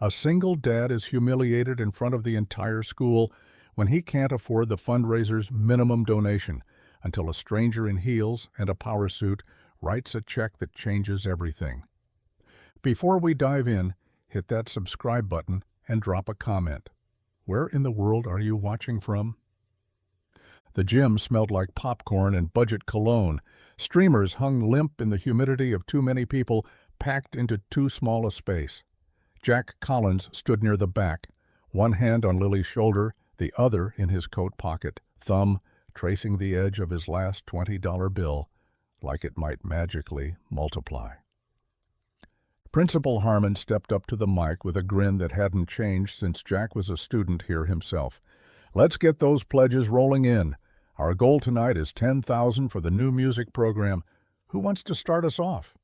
A single dad is humiliated in front of the entire school when he can't afford the fundraiser's minimum donation until a stranger in heels and a power suit writes a check that changes everything. Before we dive in, hit that subscribe button and drop a comment. Where in the world are you watching from? The gym smelled like popcorn and budget cologne. Streamers hung limp in the humidity of too many people packed into too small a space. Jack Collins stood near the back, one hand on Lily's shoulder, the other in his coat pocket, thumb tracing the edge of his last $20 bill, like it might magically multiply. Principal Harmon stepped up to the mic with a grin that hadn't changed since Jack was a student here himself. Let's get those pledges rolling in. Our goal tonight is $10,000 for the new music program. Who wants to start us off?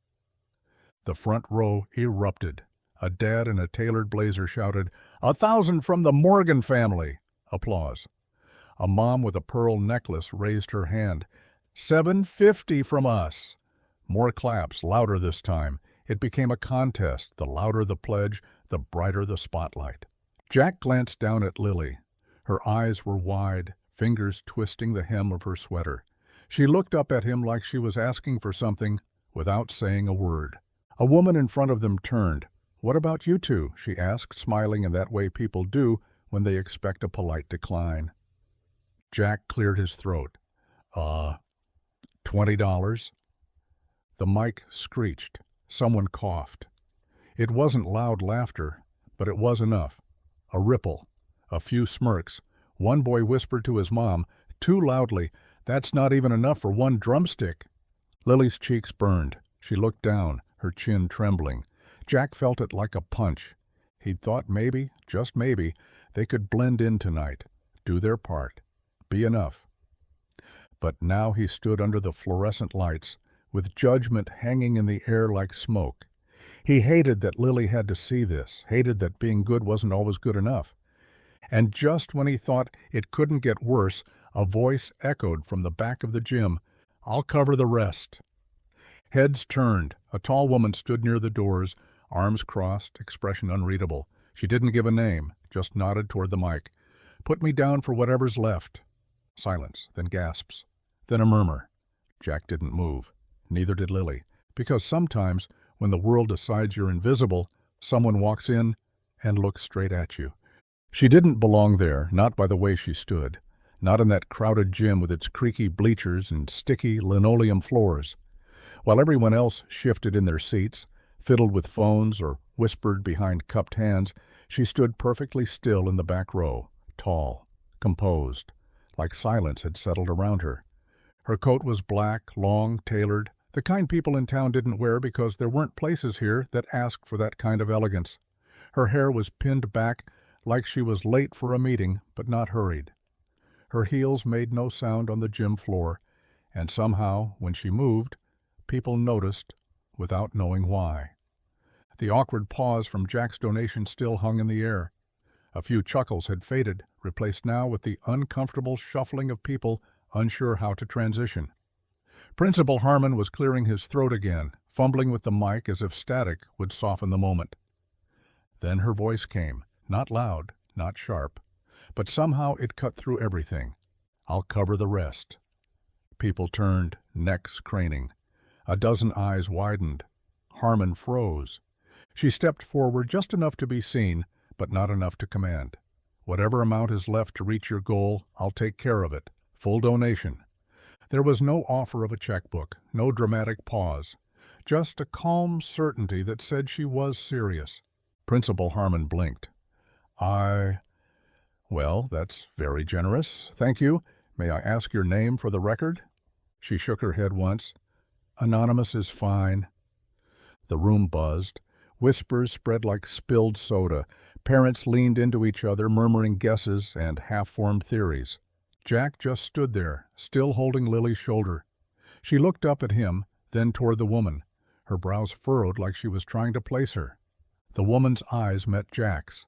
The front row erupted. A dad in a tailored blazer shouted, "1,000 from the Morgan family!" Applause. A mom with a pearl necklace raised her hand. "$750 from us!" More claps, louder this time. It became a contest. The louder the pledge, the brighter the spotlight. Jack glanced down at Lily. Her eyes were wide, fingers twisting the hem of her sweater. She looked up at him like she was asking for something without saying a word. A woman in front of them turned. "What about you two?" she asked, smiling in that way people do when they expect a polite decline. Jack cleared his throat. $20? The mic screeched. Someone coughed. It wasn't loud laughter, but it was enough. A ripple, a few smirks. One boy whispered to his mom, too loudly, "That's not even enough for one drumstick." Lily's cheeks burned. She looked down, her chin trembling. Jack felt it like a punch. He'd thought maybe, just maybe, they could blend in tonight, do their part, be enough. But now he stood under the fluorescent lights, with judgment hanging in the air like smoke. He hated that Lily had to see this, hated that being good wasn't always good enough. And just when he thought it couldn't get worse, a voice echoed from the back of the gym, "I'll cover the rest." Heads turned. A tall woman stood near the doors, arms crossed, expression unreadable. She didn't give a name, just nodded toward the mic. "Put me down for whatever's left." Silence, then gasps, then a murmur. Jack didn't move. Neither did Lily, because sometimes, when the world decides you're invisible, someone walks in and looks straight at you. She didn't belong there, not by the way she stood, not in that crowded gym with its creaky bleachers and sticky linoleum floors. While everyone else shifted in their seats, fiddled with phones or whispered behind cupped hands, she stood perfectly still in the back row, tall, composed, like silence had settled around her. Her coat was black, long, tailored, the kind people in town didn't wear because there weren't places here that asked for that kind of elegance. Her hair was pinned back like she was late for a meeting, but not hurried. Her heels made no sound on the gym floor, and somehow, when she moved, people noticed without knowing why. The awkward pause from Jack's donation still hung in the air. A few chuckles had faded, replaced now with the uncomfortable shuffling of people unsure how to transition. Principal Harmon was clearing his throat again, fumbling with the mic as if static would soften the moment. Then her voice came, not loud, not sharp, but somehow it cut through everything. "I'll cover the rest." People turned, necks craning. A dozen eyes widened. Harmon froze. She stepped forward just enough to be seen, but not enough to command. "Whatever amount is left to reach your goal, I'll take care of it. Full donation." There was no offer of a checkbook, no dramatic pause, just a calm certainty that said she was serious. Principal Harmon blinked. Well, that's very generous. Thank you. May I ask your name for the record?" She shook her head once. "Anonymous is fine." The room buzzed. Whispers spread like spilled soda. Parents leaned into each other, murmuring guesses and half-formed theories. Jack just stood there, still holding Lily's shoulder. She looked up at him, then toward the woman, her brows furrowed like she was trying to place her. The woman's eyes met Jack's.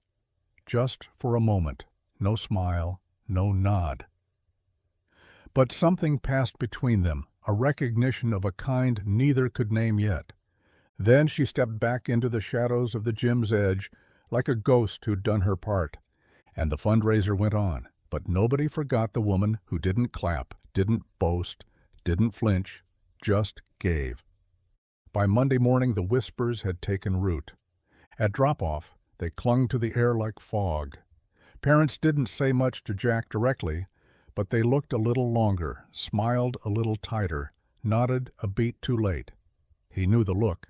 Just for a moment. No smile, no nod. But something passed between them, a recognition of a kind neither could name yet. Then she stepped back into the shadows of the gym's edge, like a ghost who'd done her part. And the fundraiser went on, but nobody forgot the woman who didn't clap, didn't boast, didn't flinch, just gave. By Monday morning, the whispers had taken root. At drop-off, they clung to the air like fog. Parents didn't say much to Jack directly, but they looked a little longer, smiled a little tighter, nodded a beat too late. He knew the look.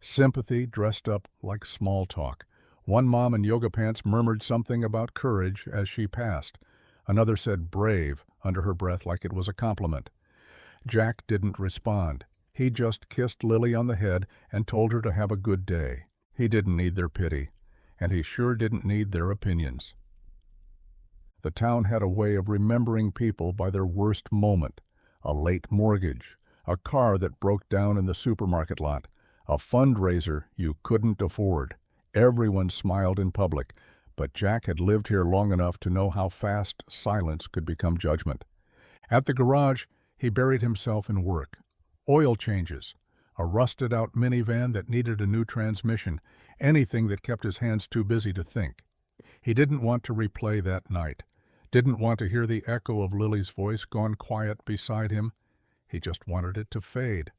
Sympathy dressed up like small talk. One mom in yoga pants murmured something about courage as she passed. Another said brave under her breath like it was a compliment. Jack didn't respond. He just kissed Lily on the head and told her to have a good day. He didn't need their pity, and he sure didn't need their opinions. The town had a way of remembering people by their worst moment. A late mortgage, a car that broke down in the supermarket lot, a fundraiser you couldn't afford. Everyone smiled in public, but Jack had lived here long enough to know how fast silence could become judgment. At the garage, he buried himself in work. Oil changes, a rusted-out minivan that needed a new transmission, anything that kept his hands too busy to think. He didn't want to replay that night, didn't want to hear the echo of Lily's voice gone quiet beside him. He just wanted it to fade.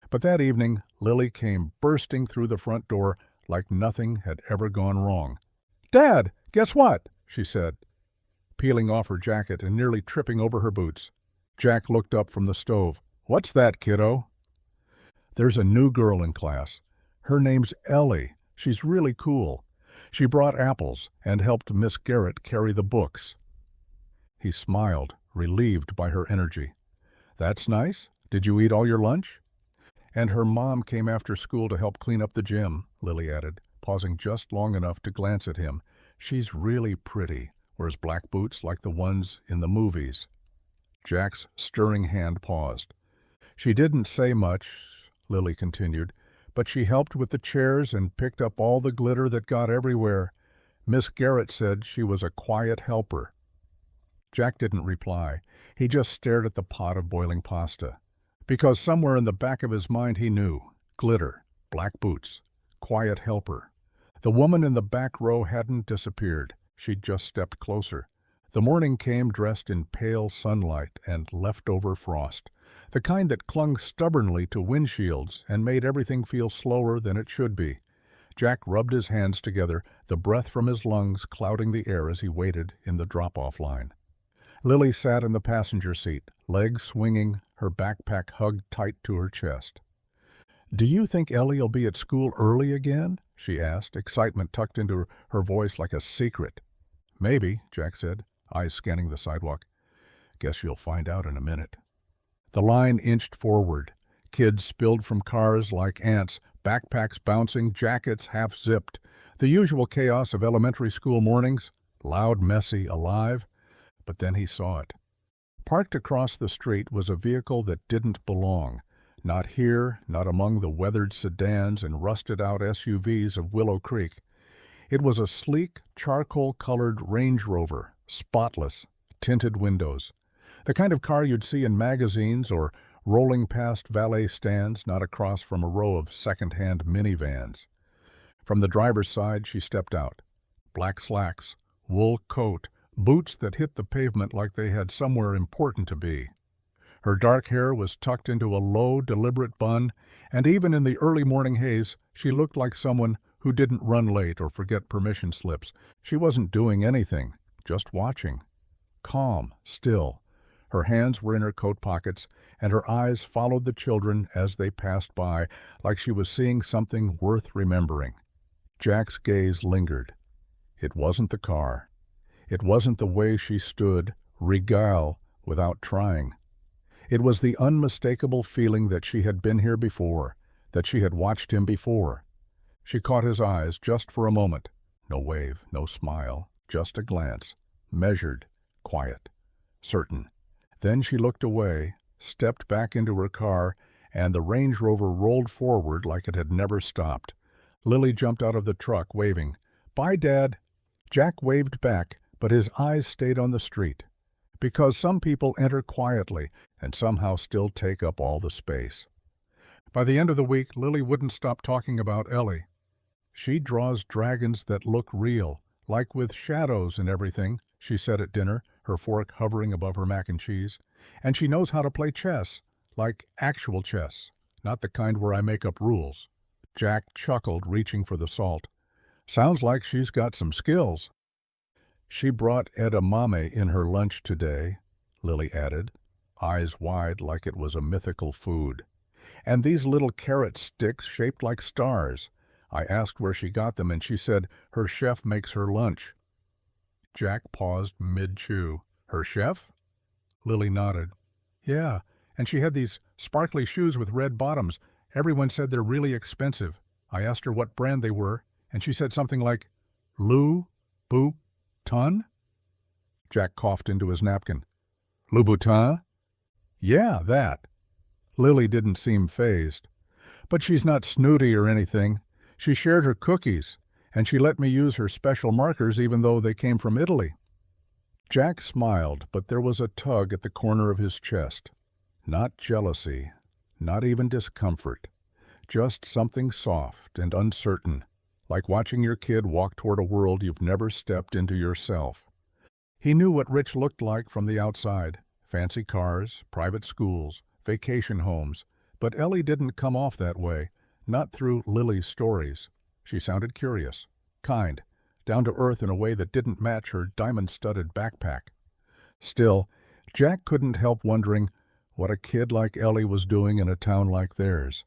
But that evening, Lily came bursting through the front door like nothing had ever gone wrong. "Dad, guess what?" she said, peeling off her jacket and nearly tripping over her boots. Jack looked up from the stove. "What's that, kiddo?" "There's a new girl in class. Her name's Ellie. She's really cool. She brought apples and helped Miss Garrett carry the books." He smiled, relieved by her energy. "That's nice. Did you eat all your lunch?" "And her mom came after school to help clean up the gym," Lily added, pausing just long enough to glance at him. "She's really pretty, wears black boots like the ones in the movies." Jack's stirring hand paused. "She didn't say much," Lily continued, "but she helped with the chairs and picked up all the glitter that got everywhere. Miss Garrett said she was a quiet helper." Jack didn't reply. He just stared at the pot of boiling pasta. Because somewhere in the back of his mind he knew. Glitter, black boots, quiet helper. The woman in the back row hadn't disappeared. She'd just stepped closer. The morning came dressed in pale sunlight and leftover frost, the kind that clung stubbornly to windshields and made everything feel slower than it should be. Jack rubbed his hands together, the breath from his lungs clouding the air as he waited in the drop-off line. Lily sat in the passenger seat, legs swinging, her backpack hugged tight to her chest. "Do you think Ellie'll be at school early again?" she asked, excitement tucked into her voice like a secret. "Maybe," Jack said, eyes scanning the sidewalk. "Guess you'll find out in a minute." The line inched forward. Kids spilled from cars like ants, backpacks bouncing, jackets half-zipped. The usual chaos of elementary school mornings, loud, messy, alive. But then he saw it. Parked across the street was a vehicle that didn't belong. Not here, not among the weathered sedans and rusted-out SUVs of Willow Creek. It was a sleek, charcoal-colored Range Rover, spotless, tinted windows. The kind of car you'd see in magazines or rolling past valet stands not across from a row of second-hand minivans. From the driver's side, she stepped out. Black slacks, wool coat, boots that hit the pavement like they had somewhere important to be. Her dark hair was tucked into a low, deliberate bun, and even in the early morning haze, she looked like someone who didn't run late or forget permission slips. She wasn't doing anything, just watching. Calm, still. Her hands were in her coat pockets, and her eyes followed the children as they passed by, like she was seeing something worth remembering. Jack's gaze lingered. It wasn't the car. It wasn't the way she stood, regale, without trying. It was the unmistakable feeling that she had been here before, that she had watched him before. She caught his eyes just for a moment. No wave, no smile, just a glance, measured, quiet, certain. Then she looked away, stepped back into her car, and the Range Rover rolled forward like it had never stopped. Lily jumped out of the truck, waving. "Bye, Dad." Jack waved back, but his eyes stayed on the street. Because some people enter quietly and somehow still take up all the space. By the end of the week, Lily wouldn't stop talking about Ellie. She draws dragons that look real, like with shadows and everything, she said at dinner, her fork hovering above her mac and cheese. And she knows how to play chess, like actual chess, not the kind where I make up rules. Jack chuckled, reaching for the salt. Sounds like she's got some skills. She brought edamame in her lunch today, Lily added, eyes wide like it was a mythical food. And these little carrot sticks shaped like stars. I asked where she got them, and she said her chef makes her lunch. Jack paused mid-chew. Her chef? Lily nodded. Yeah, and she had these sparkly shoes with red bottoms. Everyone said they're really expensive. I asked her what brand they were, and she said something like, Louboutin? Jack coughed into his napkin. Louboutin? Yeah, that. Lily didn't seem fazed. But she's not snooty or anything. She shared her cookies, and she let me use her special markers even though they came from Italy. Jack smiled, but there was a tug at the corner of his chest. Not jealousy, not even discomfort, just something soft and uncertain, like watching your kid walk toward a world you've never stepped into yourself. He knew what rich looked like from the outside, fancy cars, private schools, vacation homes, but Ellie didn't come off that way, not through Lily's stories. She sounded curious, kind, down to earth in a way that didn't match her diamond-studded backpack. Still, Jack couldn't help wondering what a kid like Ellie was doing in a town like theirs.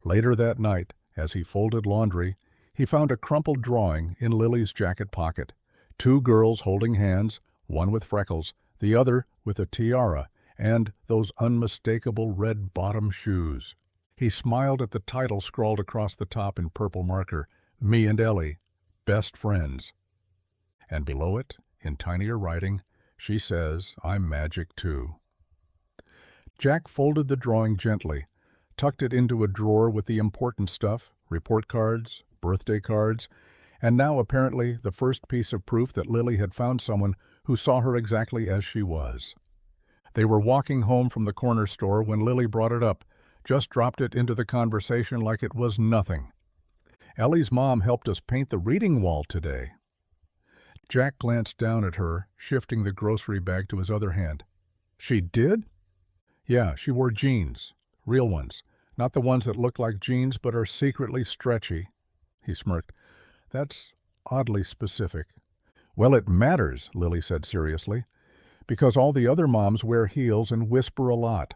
Later that night, as he folded laundry, he found a crumpled drawing in Lily's jacket pocket. 2 girls holding hands, one with freckles, the other with a tiara, and those unmistakable red bottom shoes. He smiled at the title scrawled across the top in purple marker, Me and Ellie, Best Friends. And below it, in tinier writing, she says, I'm magic too. Jack folded the drawing gently, tucked it into a drawer with the important stuff, report cards, birthday cards, and now apparently the first piece of proof that Lily had found someone who saw her exactly as she was. They were walking home from the corner store when Lily brought it up, just dropped it into the conversation like it was nothing. Ellie's mom helped us paint the reading wall today. Jack glanced down at her, shifting the grocery bag to his other hand. She did? Yeah, she wore jeans. Real ones. Not the ones that look like jeans but are secretly stretchy. He smirked. That's oddly specific. Well, it matters, Lily said seriously, because all the other moms wear heels and whisper a lot.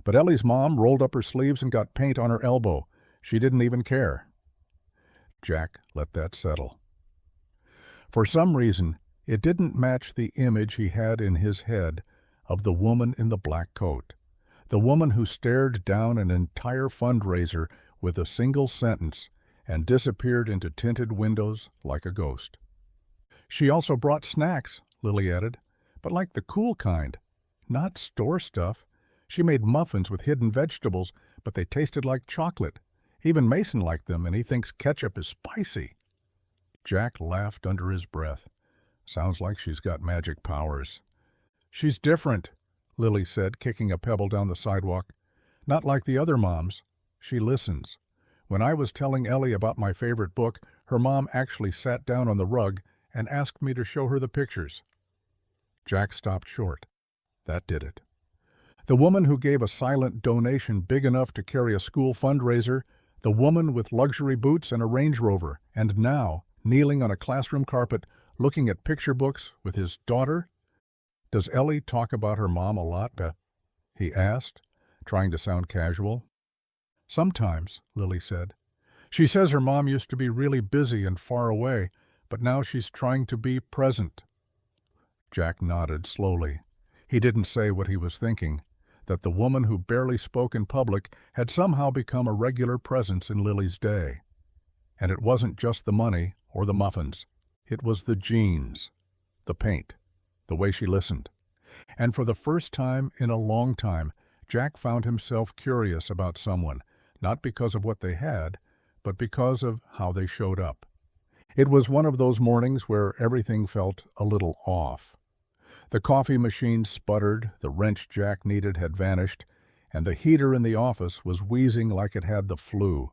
But Ellie's mom rolled up her sleeves and got paint on her elbow. She didn't even care. Jack let that settle. For some reason, it didn't match the image he had in his head of the woman in the black coat, the woman who stared down an entire fundraiser with a single sentence and disappeared into tinted windows like a ghost. She also brought snacks, Lily added, but like the cool kind, not store stuff. She made muffins with hidden vegetables, but they tasted like chocolate. Even Mason liked them, and he thinks ketchup is spicy. Jack laughed under his breath. Sounds like she's got magic powers. She's different, Lily said, kicking a pebble down the sidewalk. Not like the other moms. She listens. When I was telling Ellie about my favorite book, her mom actually sat down on the rug and asked me to show her the pictures. Jack stopped short. That did it. The woman who gave a silent donation big enough to carry a school fundraiser, the woman with luxury boots and a Range Rover, and now, kneeling on a classroom carpet, looking at picture books with his daughter? Does Ellie talk about her mom a lot, Beth? He asked, trying to sound casual. Sometimes, Lily said. She says her mom used to be really busy and far away, but now she's trying to be present. Jack nodded slowly. He didn't say what he was thinking, that the woman who barely spoke in public had somehow become a regular presence in Lily's day. And it wasn't just the money or the muffins. It was the jeans, the paint, the way she listened. And for the first time in a long time, Jack found himself curious about someone, not because of what they had, but because of how they showed up. It was one of those mornings where everything felt a little off. The coffee machine sputtered, the wrench Jack needed had vanished, and the heater in the office was wheezing like it had the flu.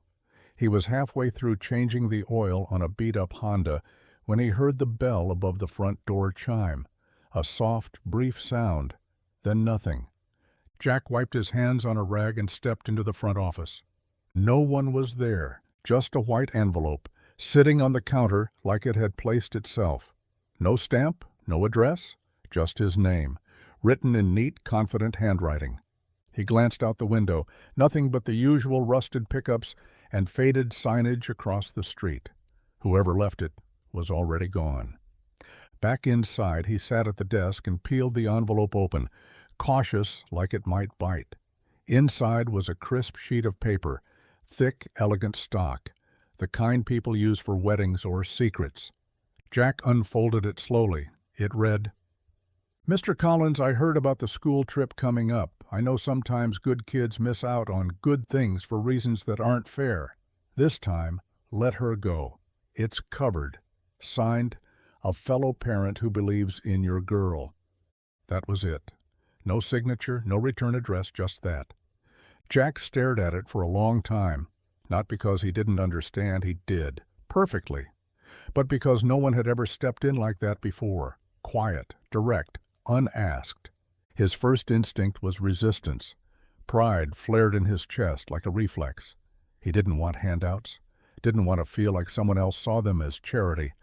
He was halfway through changing the oil on a beat-up Honda when he heard the bell above the front door chime. A soft, brief sound, then nothing. Jack wiped his hands on a rag and stepped into the front office. No one was there, just a white envelope, sitting on the counter like it had placed itself. No stamp, no address, just his name, written in neat, confident handwriting. He glanced out the window, nothing but the usual rusted pickups and faded signage across the street. Whoever left it was already gone. Back inside, he sat at the desk and peeled the envelope open, cautious like it might bite. Inside was a crisp sheet of paper, thick, elegant stock, the kind people use for weddings or secrets. Jack unfolded it slowly. It read, "Mr. Collins, I heard about the school trip coming up. I know sometimes good kids miss out on good things for reasons that aren't fair. This time, let her go. It's covered. Signed, a fellow parent who believes in your girl." That was it. No signature, no return address, just that. Jack stared at it for a long time, not because he didn't understand, he did, perfectly, but because no one had ever stepped in like that before, quiet, direct, unasked. His first instinct was resistance. Pride flared in his chest like a reflex. He didn't want handouts, didn't want to feel like someone else saw them as charity.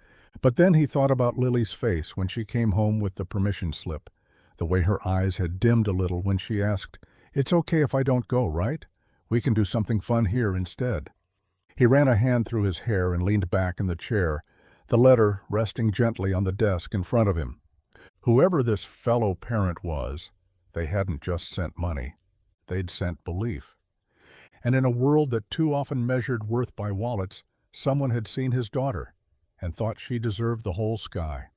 But then he thought about Lily's face when she came home with the permission slip, the way her eyes had dimmed a little when she asked, "It's okay if I don't go, right? We can do something fun here instead." He ran a hand through his hair and leaned back in the chair, the letter resting gently on the desk in front of him. Whoever this fellow parent was, they hadn't just sent money. They'd sent belief. And in a world that too often measured worth by wallets, someone had seen his daughter and thought she deserved the whole sky.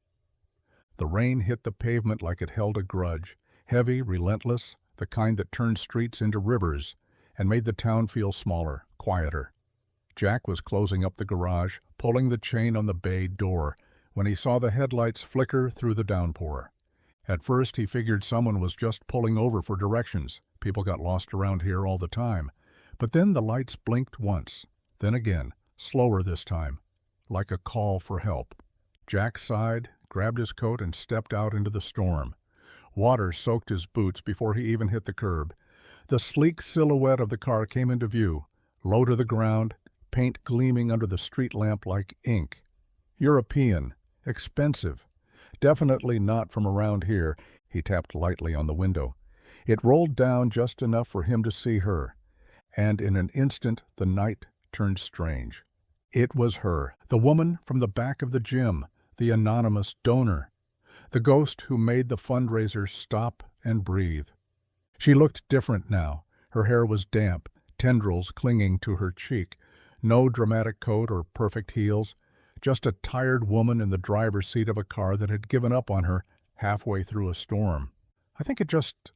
The rain hit the pavement like it held a grudge, heavy, relentless, the kind that turned streets into rivers and made the town feel smaller, quieter. Jack was closing up the garage, pulling the chain on the bay door, when he saw the headlights flicker through the downpour. At first he figured someone was just pulling over for directions. People got lost around here all the time. But then the lights blinked once, then again, slower this time, like a call for help. Jack sighed, grabbed his coat, and stepped out into the storm. Water soaked his boots before he even hit the curb. The sleek silhouette of the car came into view, low to the ground, paint gleaming under the street lamp like ink. European, expensive, definitely not from around here. He tapped lightly on the window. It rolled down just enough for him to see her, and in an instant the night turned strange. It was her, the woman from the back of the gym, the anonymous donor, the ghost who made the fundraiser stop and breathe. She looked different now. Her hair was damp, tendrils clinging to her cheek. No dramatic coat or perfect heels, just a tired woman in the driver's seat of a car that had given up on her halfway through a storm. "I think it just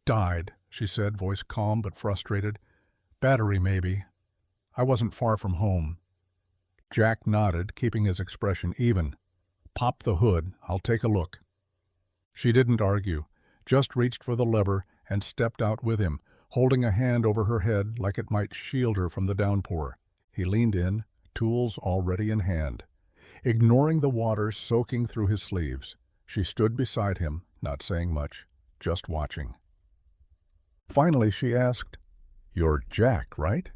died," she said, voice calm but frustrated. "Battery, maybe. I wasn't far from home." Jack nodded, keeping his expression even. "Pop the hood. I'll take a look." She didn't argue, just reached for the lever and stepped out with him, holding a hand over her head like it might shield her from the downpour. He leaned in, tools already in hand. Ignoring the water soaking through his sleeves, she stood beside him, not saying much, just watching. Finally she asked, "You're Jack, right?"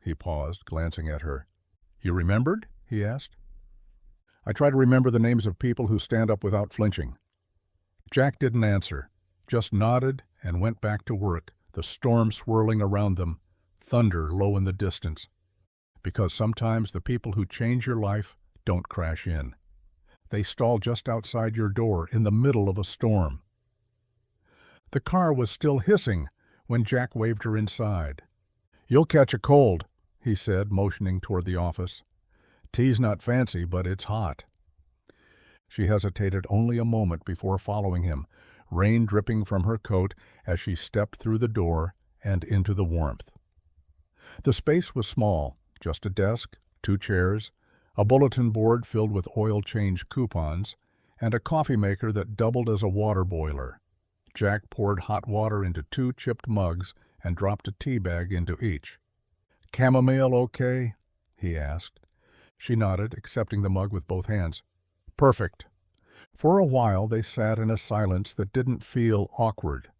He paused, glancing at her. "You remembered?" he asked. "I try to remember the names of people who stand up without flinching." Jack didn't answer, just nodded and went back to work, the storm swirling around them, thunder low in the distance. Because sometimes the people who change your life don't crash in. They stall just outside your door in the middle of a storm. The car was still hissing when Jack waved her inside. "You'll catch a cold," he said, motioning toward the office. "Tea's not fancy, but it's hot." She hesitated only a moment before following him, rain dripping from her coat as she stepped through the door and into the warmth. The space was small, just a desk, 2 chairs, a bulletin board filled with oil change coupons, and a coffee maker that doubled as a water boiler. Jack poured hot water into 2 chipped mugs and dropped a tea bag into each. Chamomile okay?" he asked. She nodded, accepting the mug with both hands. "Perfect." For a while they sat in a silence that didn't feel awkward.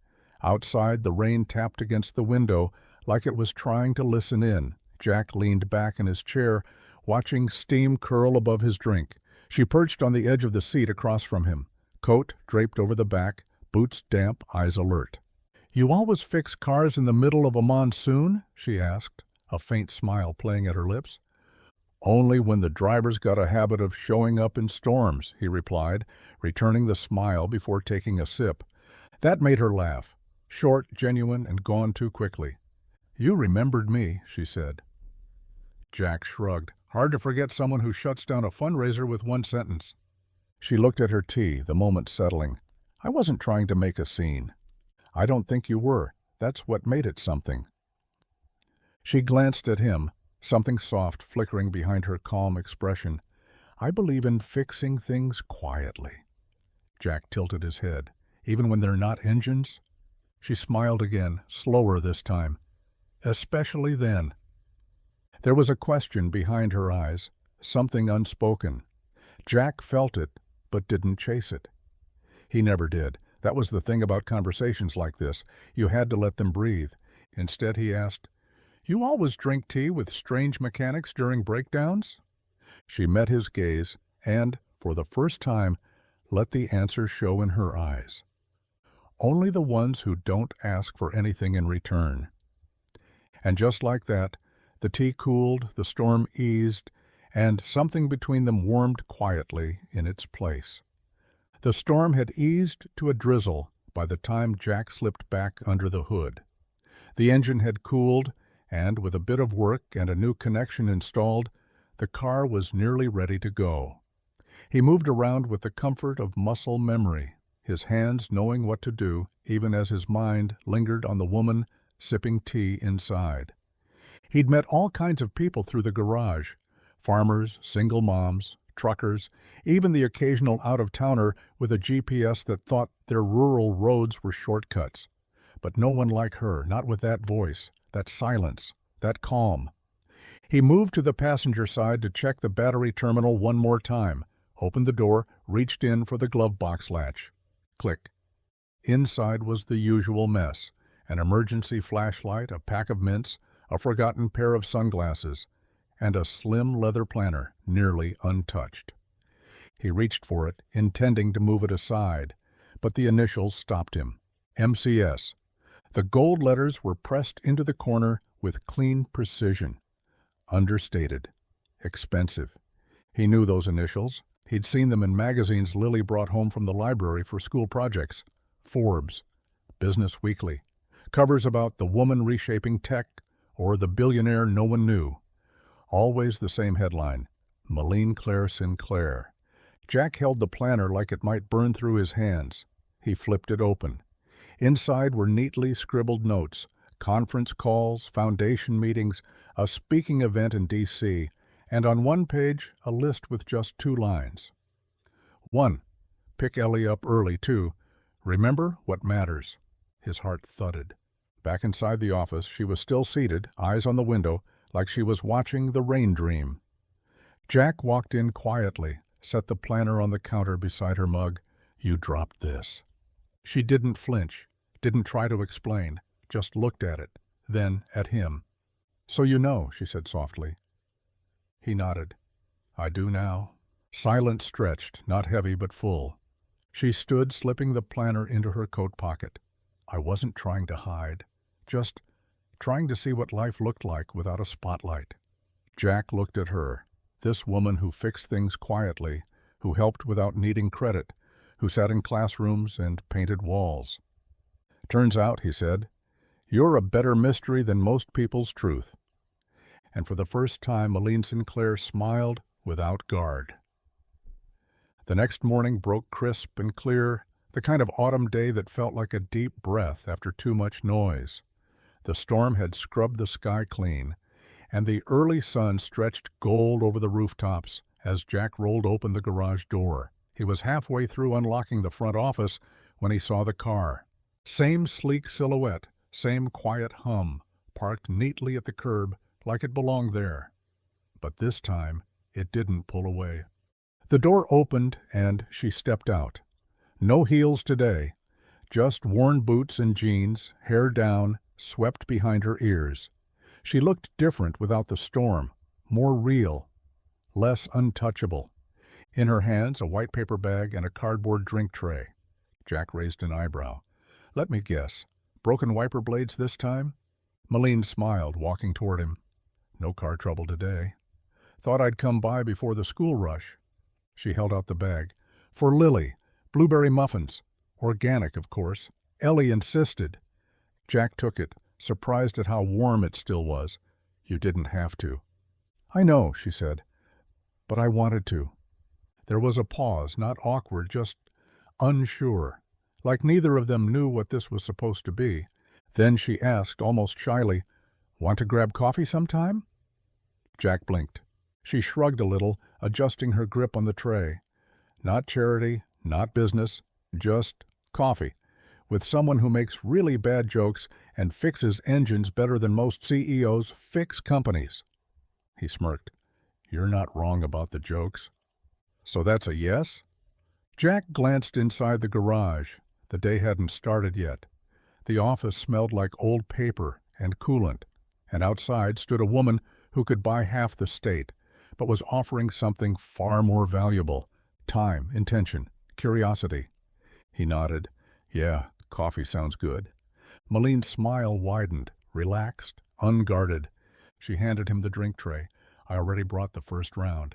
Outside, the rain tapped against the window like it was trying to listen in. Jack leaned back in his chair, watching steam curl above his drink. She perched on the edge of the seat across from him, coat draped over the back, boots damp, eyes alert. "You always fix cars in the middle of a monsoon?" she asked, a faint smile playing at her lips. "Only when the driver's got a habit of showing up in storms," he replied, returning the smile before taking a sip. That made her laugh. Short, genuine, and gone too quickly. "You remembered me," she said. Jack shrugged. Hard to forget someone who shuts down a fundraiser with one sentence. She looked at her tea, the moment settling. "I wasn't trying to make a scene." "I don't think you were. That's what made it something." She glanced at him, something soft flickering behind her calm expression. "I believe in fixing things quietly." Jack tilted his head. "Even when they're not engines?" She smiled again, slower this time. "Especially then." There was a question behind her eyes, something unspoken. Jack felt it, but didn't chase it. He never did. That was the thing about conversations like this. You had to let them breathe. Instead, he asked, "You always drink tea with strange mechanics during breakdowns?" She met his gaze and, for the first time, let the answer show in her eyes. "Only the ones who don't ask for anything in return." And just like that, the tea cooled, the storm eased, and something between them warmed quietly in its place. The storm had eased to a drizzle by the time Jack slipped back under the hood. The engine had cooled, and with a bit of work and a new connection installed, the car was nearly ready to go. He moved around with the comfort of muscle memory, his hands knowing what to do, even as his mind lingered on the woman sipping tea inside. He'd met all kinds of people through the garage, farmers, single moms, truckers, even the occasional out-of-towner with a GPS that thought their rural roads were shortcuts. But no one like her, not with that voice, that silence, that calm. He moved to the passenger side to check the battery terminal one more time, opened the door, reached in for the glove box latch. Click. Inside was the usual mess: an emergency flashlight, a pack of mints, a forgotten pair of sunglasses, and a slim leather planner, nearly untouched. He reached for it, intending to move it aside, but the initials stopped him. MCS. The gold letters were pressed into the corner with clean precision. Understated. Expensive. He knew those initials. He'd seen them in magazines Lily brought home from the library for school projects. Forbes, Business Weekly, covers about the woman reshaping tech or the billionaire no one knew. Always the same headline, Maline Claire Sinclair. Jack held the planner like it might burn through his hands. He flipped it open. Inside were neatly scribbled notes, conference calls, foundation meetings, a speaking event in D.C., and on one page a list with just 2 lines. 1. Pick Ellie up early, too. Remember what matters. His heart thudded. Back inside the office, she was still seated, eyes on the window, like she was watching the rain dream. Jack walked in quietly, set the planner on the counter beside her mug. "You dropped this." She didn't flinch, didn't try to explain, just looked at it, then at him. "So you know," she said softly. He nodded. "I do now." Silence stretched, not heavy but full. She stood, slipping the planner into her coat pocket. "I wasn't trying to hide, just trying to see what life looked like without a spotlight." Jack looked at her, this woman who fixed things quietly, who helped without needing credit, who sat in classrooms and painted walls. "Turns out," he said, "you're a better mystery than most people's truth." And for the first time, Maline Sinclair smiled without guard. The next morning broke crisp and clear, the kind of autumn day that felt like a deep breath after too much noise. The storm had scrubbed the sky clean, and the early sun stretched gold over the rooftops as Jack rolled open the garage door. He was halfway through unlocking the front office when he saw the car. Same sleek silhouette, same quiet hum, parked neatly at the curb, like it belonged there. But this time, it didn't pull away. The door opened and she stepped out. No heels today, just worn boots and jeans, hair down, swept behind her ears. She looked different without the storm, more real, less untouchable. In her hands, a white paper bag and a cardboard drink tray. Jack raised an eyebrow. Let me guess. Broken wiper blades this time? Malene smiled, walking toward him. No car trouble today. Thought I'd come by before the school rush. She held out the bag. For Lily, blueberry muffins. Organic, of course. Ellie insisted. Jack took it, surprised at how warm it still was. You didn't have to. I know, she said, but I wanted to. There was a pause, not awkward, just unsure, like neither of them knew what this was supposed to be. Then she asked, almost shyly, Want to grab coffee sometime? Jack blinked. She shrugged a little, adjusting her grip on the tray. Not charity, not business, just coffee, with someone who makes really bad jokes and fixes engines better than most CEOs fix companies. He smirked. You're not wrong about the jokes. So that's a yes? Jack glanced inside the garage. The day hadn't started yet. The office smelled like old paper and coolant, and outside stood a woman who could buy half the state, but was offering something far more valuable: time, intention, curiosity. He nodded. Yeah, coffee sounds good. Malene's smile widened, relaxed, unguarded. She handed him the drink tray. I already brought the first round.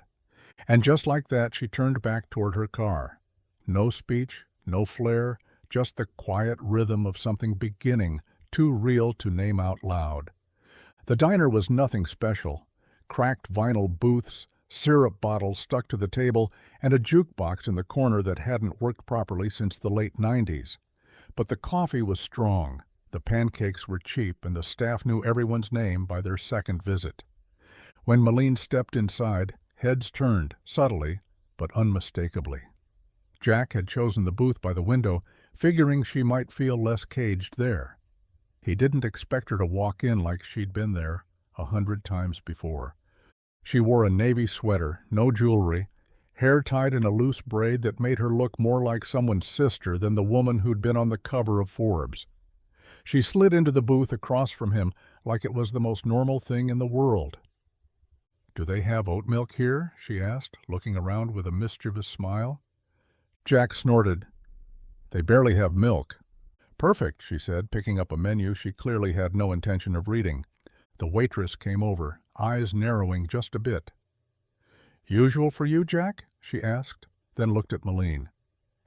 And just like that, she turned back toward her car. No speech, no flair, just the quiet rhythm of something beginning, too real to name out loud. The diner was nothing special. Cracked vinyl booths, syrup bottles stuck to the table, and a jukebox in the corner that hadn't worked properly since the late 90s. But the coffee was strong, the pancakes were cheap, and the staff knew everyone's name by their second visit. When Malene stepped inside, heads turned, subtly, but unmistakably. Jack had chosen the booth by the window, figuring she might feel less caged there. He didn't expect her to walk in like she'd been there 100 times before. She wore a navy sweater, no jewelry, hair tied in a loose braid that made her look more like someone's sister than the woman who'd been on the cover of Forbes. She slid into the booth across from him like it was the most normal thing in the world. Do they have oat milk here? She asked, looking around with a mischievous smile. Jack snorted. They barely have milk. Perfect, she said, picking up a menu she clearly had no intention of reading. The waitress came over, eyes narrowing just a bit. Usual for you, Jack? She asked, then looked at Malene.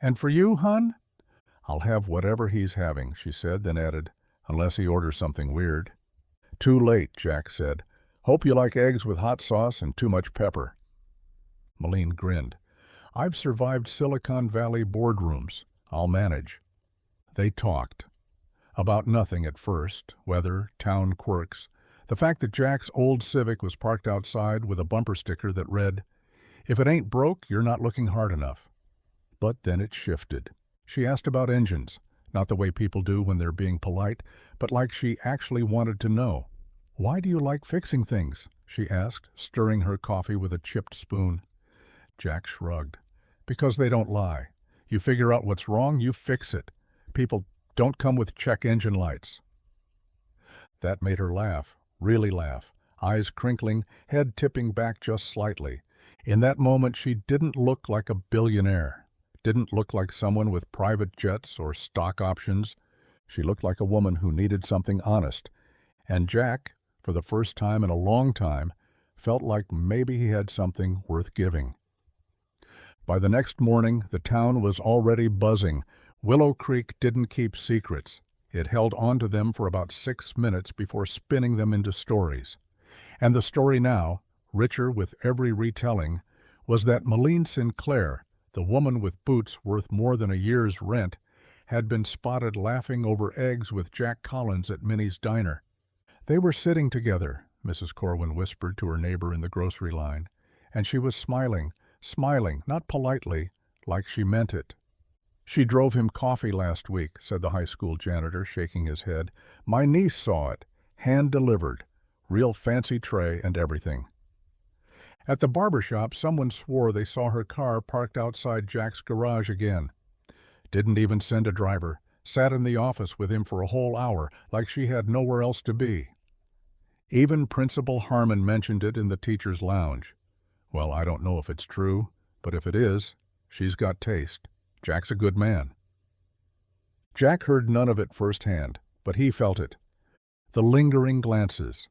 And for you, hun? I'll have whatever he's having, she said, then added, unless he orders something weird. Too late, Jack said. Hope you like eggs with hot sauce and too much pepper. Malene grinned. I've survived Silicon Valley boardrooms. I'll manage. They talked. About nothing at first, weather, town quirks, the fact that Jack's old Civic was parked outside with a bumper sticker that read, If it ain't broke, you're not looking hard enough. But then it shifted. She asked about engines, not the way people do when they're being polite, but like she actually wanted to know. Why do you like fixing things? She asked, stirring her coffee with a chipped spoon. Jack shrugged. Because they don't lie. You figure out what's wrong, you fix it. People don't come with check engine lights. That made her laugh, really laugh, eyes crinkling, head tipping back just slightly. In that moment she didn't look like a billionaire, didn't look like someone with private jets or stock options. She looked like a woman who needed something honest. And Jack, for the first time in a long time, felt like maybe he had something worth giving. By the next morning, the town was already buzzing. Willow Creek didn't keep secrets. It held on to them for about 6 minutes before spinning them into stories. And the story now, richer with every retelling, was that Malene Sinclair, the woman with boots worth more than a year's rent, had been spotted laughing over eggs with Jack Collins at Minnie's diner. They were sitting together, Mrs. Corwin whispered to her neighbor in the grocery line, and she was smiling, not politely, like she meant it. She drove him coffee last week, said the high school janitor, shaking his head. My niece saw it, hand-delivered, real fancy tray and everything. At the barber shop, someone swore they saw her car parked outside Jack's garage again. Didn't even send a driver. Sat in the office with him for a whole hour, like she had nowhere else to be. Even Principal Harmon mentioned it in the teacher's lounge. Well, I don't know if it's true, but if it is, she's got taste. Jack's a good man. Jack heard none of it firsthand, but he felt it. The lingering glances.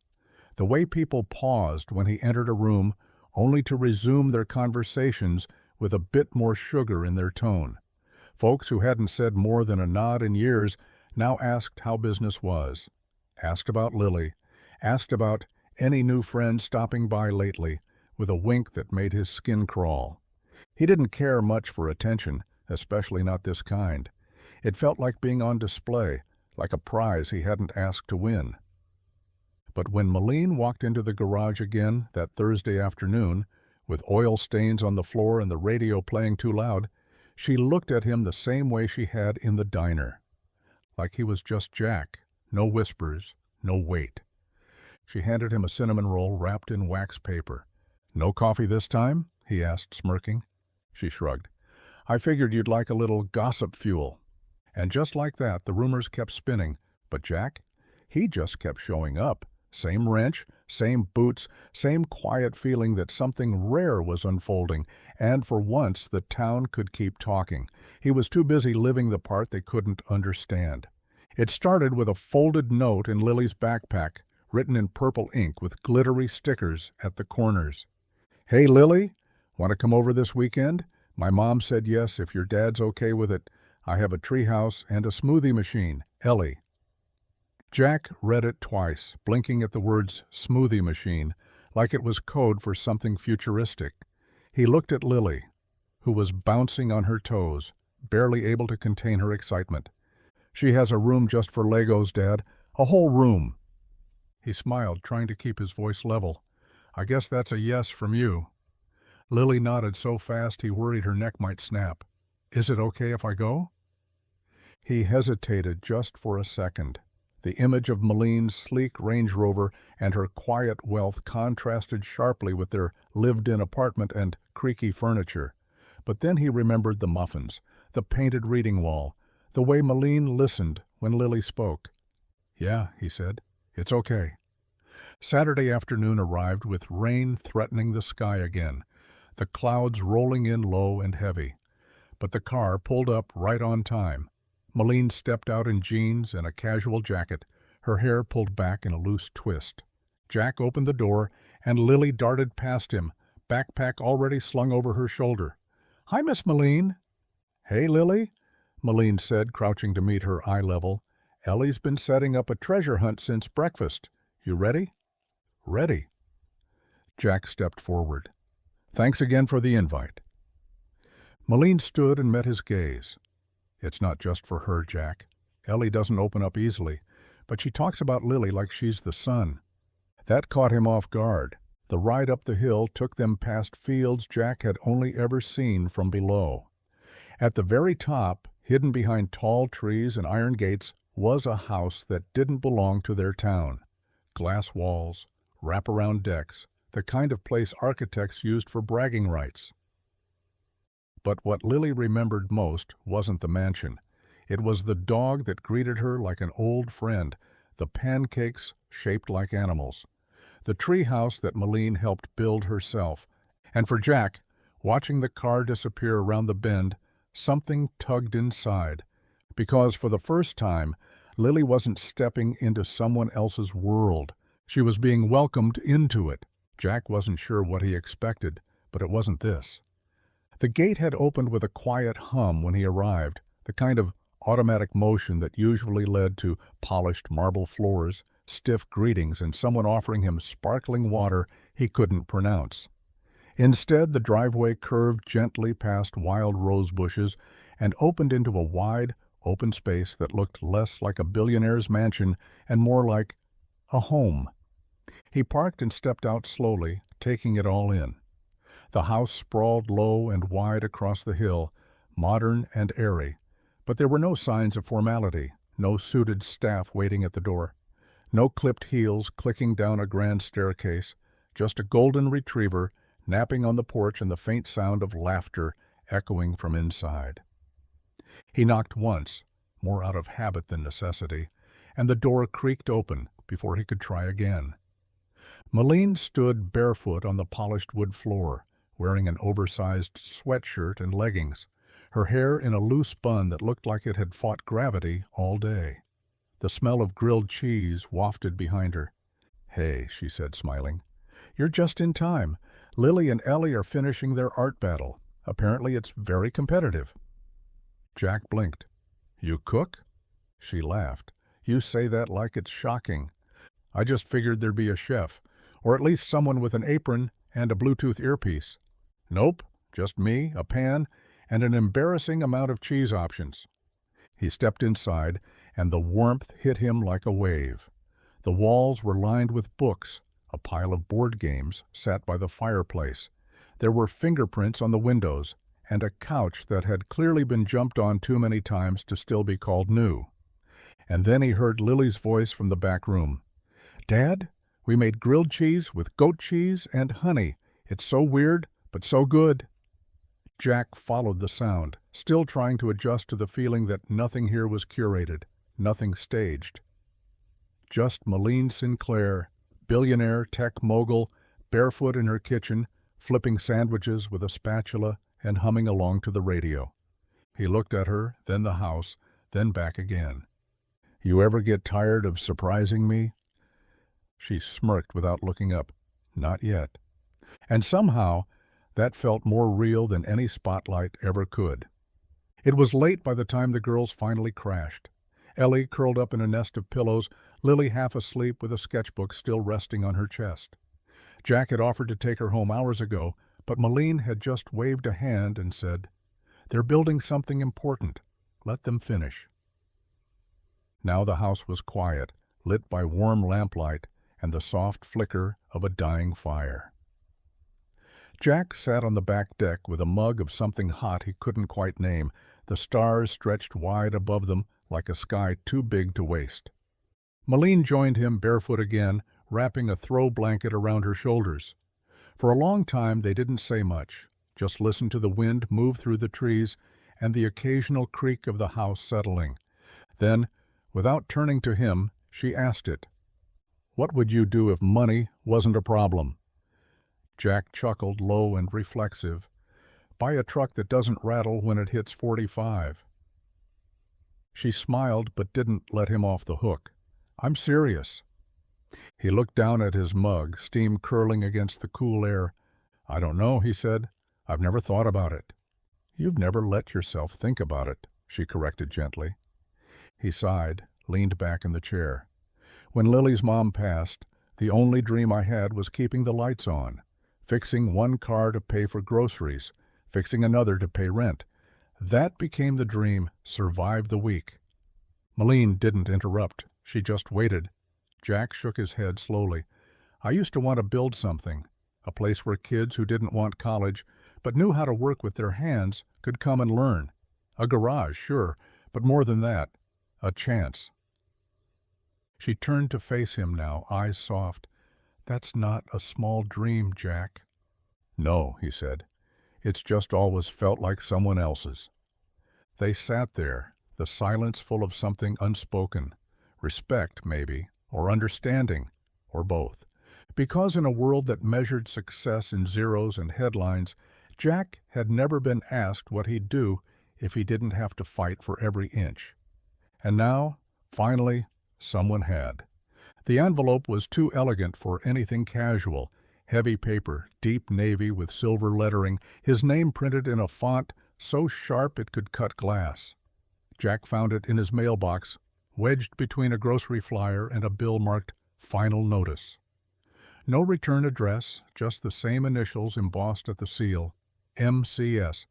The way people paused when he entered a room, only to resume their conversations with a bit more sugar in their tone. Folks who hadn't said more than a nod in years now asked how business was, asked about Lily, asked about any new friend stopping by lately, with a wink that made his skin crawl. He didn't care much for attention, especially not this kind. It felt like being on display, like a prize he hadn't asked to win. But when Malene walked into the garage again that Thursday afternoon, with oil stains on the floor and the radio playing too loud, she looked at him the same way she had in the diner. Like he was just Jack, no whispers, no weight. She handed him a cinnamon roll wrapped in wax paper. "No coffee this time?" he asked, smirking. She shrugged. "I figured you'd like a little gossip fuel." And just like that, the rumors kept spinning. But Jack? He just kept showing up. Same wrench, same boots, same quiet feeling that something rare was unfolding, and for once the town could keep talking. He was too busy living the part they couldn't understand. It started with a folded note in Lily's backpack, written in purple ink with glittery stickers at the corners. "Hey, Lily, want to come over this weekend? My mom said yes if your dad's okay with it. I have a treehouse and a smoothie machine. Ellie." Jack read it twice, blinking at the words smoothie machine, like it was code for something futuristic. He looked at Lily, who was bouncing on her toes, barely able to contain her excitement. "She has a room just for Legos, Dad. A whole room." He smiled, trying to keep his voice level. "I guess that's a yes from you." Lily nodded so fast he worried her neck might snap. "Is it okay if I go?" He hesitated just for a second. The image of Malene's sleek Range Rover and her quiet wealth contrasted sharply with their lived-in apartment and creaky furniture. But then he remembered the muffins, the painted reading wall, the way Malene listened when Lily spoke. "Yeah," he said, "it's okay." Saturday afternoon arrived with rain threatening the sky again, the clouds rolling in low and heavy. But the car pulled up right on time. Malene stepped out in jeans and a casual jacket, her hair pulled back in a loose twist. Jack opened the door, and Lily darted past him, backpack already slung over her shoulder. "Hi, Miss Malene." "Hey, Lily," Malene said, crouching to meet her eye level. "Ellie's been setting up a treasure hunt since breakfast. You ready?" "Ready." Jack stepped forward. "Thanks again for the invite." Malene stood and met his gaze. "It's not just for her, Jack. Ellie doesn't open up easily, but she talks about Lily like she's the sun." That caught him off guard. The ride up the hill took them past fields Jack had only ever seen from below. At the very top, hidden behind tall trees and iron gates, was a house that didn't belong to their town. Glass walls, wraparound decks, the kind of place architects used for bragging rights. But what Lily remembered most wasn't the mansion. It was the dog that greeted her like an old friend, the pancakes shaped like animals, the treehouse that Malene helped build herself. And for Jack, watching the car disappear around the bend, something tugged inside. Because for the first time, Lily wasn't stepping into someone else's world. She was being welcomed into it. Jack wasn't sure what he expected, but it wasn't this. The gate had opened with a quiet hum when he arrived, the kind of automatic motion that usually led to polished marble floors, stiff greetings, and someone offering him sparkling water he couldn't pronounce. Instead, the driveway curved gently past wild rose bushes and opened into a wide, open space that looked less like a billionaire's mansion and more like a home. He parked and stepped out slowly, taking it all in. The house sprawled low and wide across the hill, modern and airy, but there were no signs of formality, no suited staff waiting at the door. No clipped heels clicking down a grand staircase, just a golden retriever napping on the porch and the faint sound of laughter echoing from inside. He knocked once, more out of habit than necessity, and the door creaked open before he could try again. Malene stood barefoot on the polished wood floor, wearing an oversized sweatshirt and leggings, her hair in a loose bun that looked like it had fought gravity all day. The smell of grilled cheese wafted behind her. "Hey," she said, smiling. "You're just in time. Lily and Ellie are finishing their art battle. Apparently it's very competitive." Jack blinked. "You cook?" She laughed. "You say that like it's shocking. I just figured there'd be a chef, or at least someone with an apron and a Bluetooth earpiece. Nope, just me, a pan, and an embarrassing amount of cheese options." He stepped inside, and the warmth hit him like a wave. The walls were lined with books. A pile of board games sat by the fireplace. There were fingerprints on the windows, and a couch that had clearly been jumped on too many times to still be called new. And then he heard Lily's voice from the back room. "Dad, we made grilled cheese with goat cheese and honey. It's so weird, but so good." Jack followed the sound, still trying to adjust to the feeling that nothing here was curated, nothing staged. Just Malene Sinclair, billionaire tech mogul, barefoot in her kitchen, flipping sandwiches with a spatula and humming along to the radio. He looked at her, then the house, then back again. "You ever get tired of surprising me?" She smirked without looking up. "Not yet." And somehow, that felt more real than any spotlight ever could. It was late by the time the girls finally crashed. Ellie curled up in a nest of pillows, Lily half asleep with a sketchbook still resting on her chest. Jack had offered to take her home hours ago, but Malene had just waved a hand and said, "They're building something important. Let them finish." Now the house was quiet, lit by warm lamplight and the soft flicker of a dying fire. Jack sat on the back deck with a mug of something hot he couldn't quite name, the stars stretched wide above them like a sky too big to waste. Malene joined him barefoot again, wrapping a throw blanket around her shoulders. For a long time they didn't say much, just listened to the wind move through the trees and the occasional creak of the house settling. Then, without turning to him, she asked it, "What would you do if money wasn't a problem?" Jack chuckled, low and reflexive. "Buy a truck that doesn't rattle when it hits 45. She smiled but didn't let him off the hook. "I'm serious." He looked down at his mug, steam curling against the cool air. "I don't know," he said. "I've never thought about it." "You've never let yourself think about it," she corrected gently. He sighed, leaned back in the chair. "When Lily's mom passed, the only dream I had was keeping the lights on, fixing one car to pay for groceries, fixing another to pay rent. That became the dream, survive the week." Malene didn't interrupt. She just waited. Jack shook his head slowly. "I used to want to build something, a place where kids who didn't want college but knew how to work with their hands could come and learn. A garage, sure, but more than that, a chance." She turned to face him now, eyes soft. "That's not a small dream, Jack." "No," he said. "It's just always felt like someone else's." They sat there, the silence full of something unspoken. Respect, maybe, or understanding, or both. Because in a world that measured success in zeros and headlines, Jack had never been asked what he'd do if he didn't have to fight for every inch. And now, finally, someone had. The envelope was too elegant for anything casual. Heavy paper, deep navy with silver lettering, his name printed in a font so sharp it could cut glass. Jack found it in his mailbox, wedged between a grocery flyer and a bill marked "Final Notice." No return address, just the same initials embossed at the seal, MCS.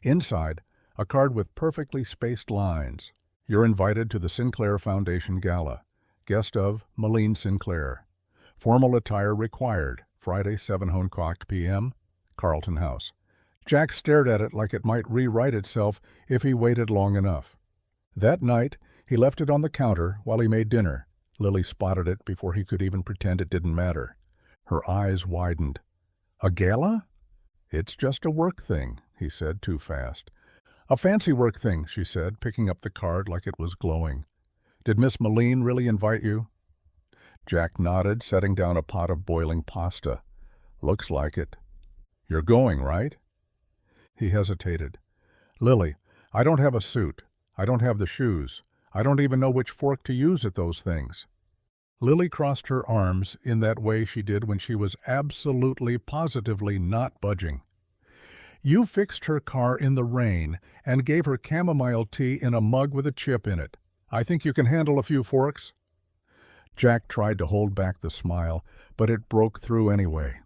Inside, a card with perfectly spaced lines. "You're invited to the Sinclair Foundation Gala. Guest of Malene Sinclair. Formal attire required. Friday, 7:00 p.m., Carlton House." Jack stared at it like it might rewrite itself if he waited long enough. That night, he left it on the counter while he made dinner. Lily spotted it before he could even pretend it didn't matter. Her eyes widened. A gala? It's just a work thing, he said too fast. A fancy work thing, she said, picking up the card like it was glowing. Did Miss Moline really invite you? Jack nodded, setting down a pot of boiling pasta. Looks like it. You're going, right? He hesitated. Lily, I don't have a suit. I don't have the shoes. I don't even know which fork to use at those things. Lily crossed her arms in that way she did when she was absolutely, positively not budging. You fixed her car in the rain and gave her chamomile tea in a mug with a chip in it. I think you can handle a few forks. Jack tried to hold back the smile, but it broke through anyway.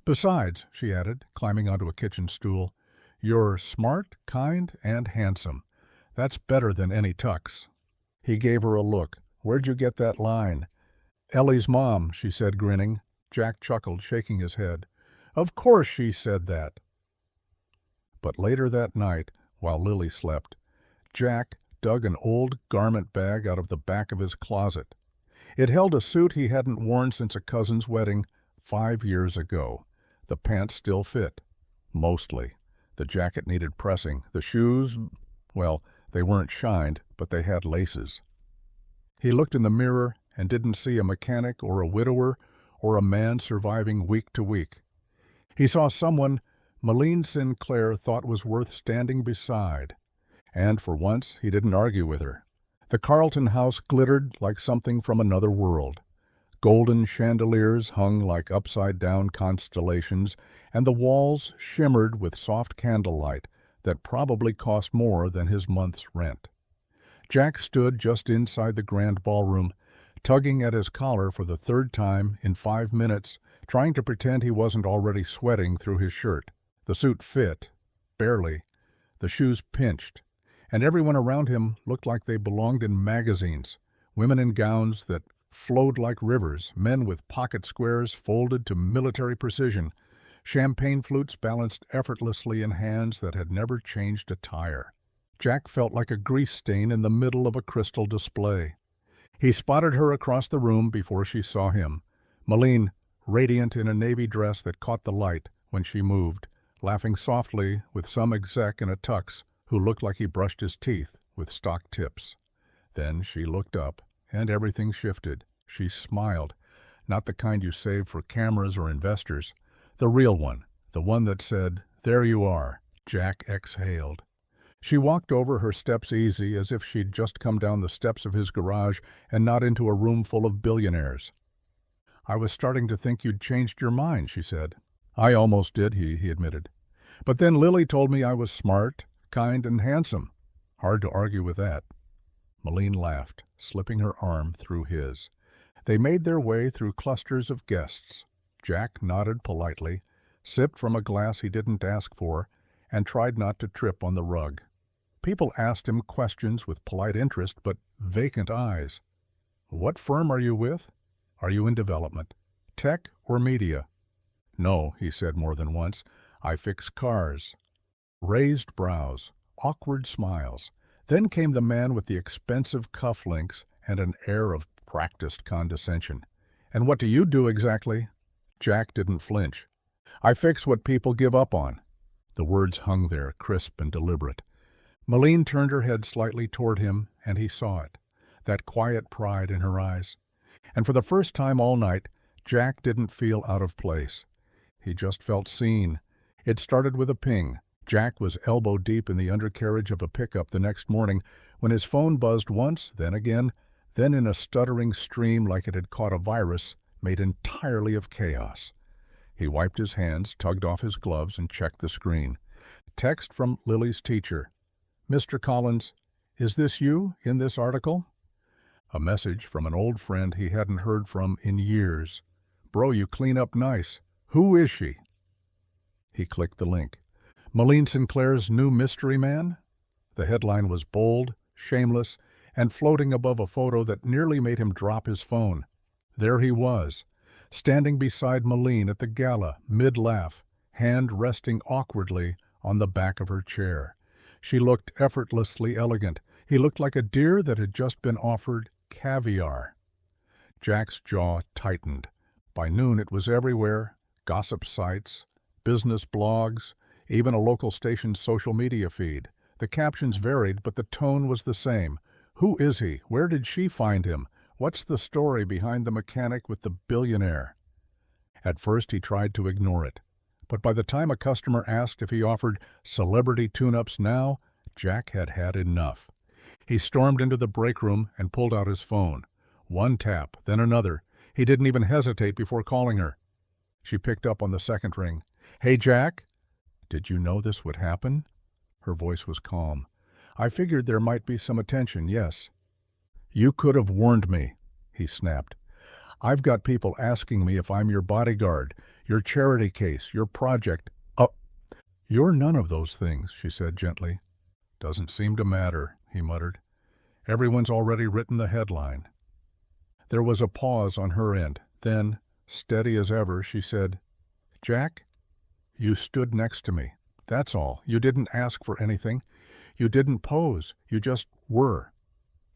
Besides, she added, climbing onto a kitchen stool, you're smart, kind, and handsome. That's better than any tux. He gave her a look. Where'd you get that line? Ellie's mom, she said, grinning. Jack chuckled, shaking his head. Of course she said that. But later that night, while Lily slept, Jack dug an old garment bag out of the back of his closet. It held a suit he hadn't worn since a cousin's wedding 5 years ago. The pants still fit. Mostly. The jacket needed pressing. The shoes, well, they weren't shined, but they had laces. He looked in the mirror and didn't see a mechanic or a widower or a man surviving week to week. He saw someone Moline Sinclair thought was worth standing beside, and for once he didn't argue with her. The Carlton house glittered like something from another world. Golden chandeliers hung like upside-down constellations, and the walls shimmered with soft candlelight that probably cost more than his month's rent. Jack stood just inside the grand ballroom, tugging at his collar for the third time in 5 minutes, trying to pretend he wasn't already sweating through his shirt. The suit fit, barely. The shoes pinched, and everyone around him looked like they belonged in magazines. Women in gowns that flowed like rivers, men with pocket squares folded to military precision, champagne flutes balanced effortlessly in hands that had never changed a tire. Jack felt like a grease stain in the middle of a crystal display. He spotted her across the room before she saw him. Moline, radiant in a navy dress that caught the light when she moved, laughing softly with some exec in a tux who looked like he brushed his teeth with stock tips. Then she looked up, and everything shifted. She smiled, not the kind you save for cameras or investors, the real one, the one that said, "There you are." Jack exhaled. She walked over her steps easy, as if she'd just come down the steps of his garage and not into a room full of billionaires. "I was starting to think you'd changed your mind," she said. "I almost did," he admitted. "But then Lily told me I was smart, kind, and handsome. Hard to argue with that." Moline laughed, slipping her arm through his. They made their way through clusters of guests. Jack nodded politely, sipped from a glass he didn't ask for, and tried not to trip on the rug. People asked him questions with polite interest but vacant eyes. "What firm are you with? Are you in development? Tech or media?" "No," he said more than once. "I fix cars." Raised brows, awkward smiles. Then came the man with the expensive cufflinks and an air of practiced condescension. "And what do you do exactly?" Jack didn't flinch. "I fix what people give up on." The words hung there, crisp and deliberate. Moline turned her head slightly toward him, and he saw it, that quiet pride in her eyes. And for the first time all night, Jack didn't feel out of place. He just felt seen. It started with a ping. Jack was elbow-deep in the undercarriage of a pickup the next morning when his phone buzzed once, then again, then in a stuttering stream like it had caught a virus, made entirely of chaos. He wiped his hands, tugged off his gloves, and checked the screen. Text from Lily's teacher. "Mr. Collins, is this you in this article?" A message from an old friend he hadn't heard from in years. "Bro, you clean up nice. Who is she?" He clicked the link. Moline Sinclair's new mystery man? The headline was bold, shameless, and floating above a photo that nearly made him drop his phone. There he was, standing beside Moline at the gala, mid-laugh, hand resting awkwardly on the back of her chair. She looked effortlessly elegant. He looked like a deer that had just been offered caviar. Jack's jaw tightened. By noon it was everywhere: gossip sites, business blogs, even a local station's social media feed. The captions varied, but the tone was the same. Who is he? Where did she find him? What's the story behind the mechanic with the billionaire? At first he tried to ignore it, but by the time a customer asked if he offered celebrity tune-ups now, Jack had had enough. He stormed into the break room and pulled out his phone. One tap, then another. He didn't even hesitate before calling her. She picked up on the second ring. "Hey, Jack." "Did you know this would happen?" Her voice was calm. "I figured there might be some attention, yes." "You could have warned me," he snapped. "I've got people asking me if I'm your bodyguard, your charity case, your project." "Oh, you're none of those things," she said gently. "Doesn't seem to matter," he muttered. "Everyone's already written the headline." There was a pause on her end. Then, steady as ever, she said, "Jack, you stood next to me. That's all. You didn't ask for anything. You didn't pose. You just were.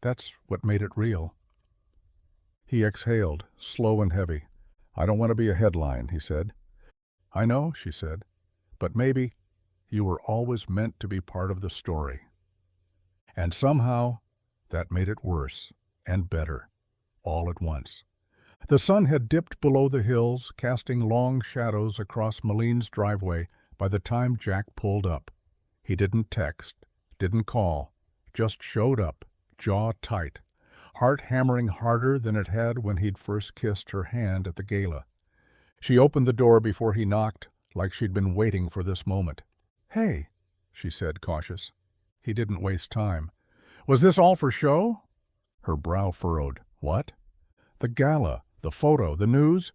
That's what made it real." He exhaled, slow and heavy. "I don't want to be a headline," he said. "I know," she said, "but maybe you were always meant to be part of the story." And somehow that made it worse and better, all at once. The sun had dipped below the hills, casting long shadows across Maline's driveway by the time Jack pulled up. He didn't text, didn't call, just showed up, jaw tight, heart hammering harder than it had when he'd first kissed her hand at the gala. She opened the door before he knocked, like she'd been waiting for this moment. "Hey," she said, cautious. He didn't waste time. "Was this all for show?" Her brow furrowed. "What?" "The gala, the photo, the news?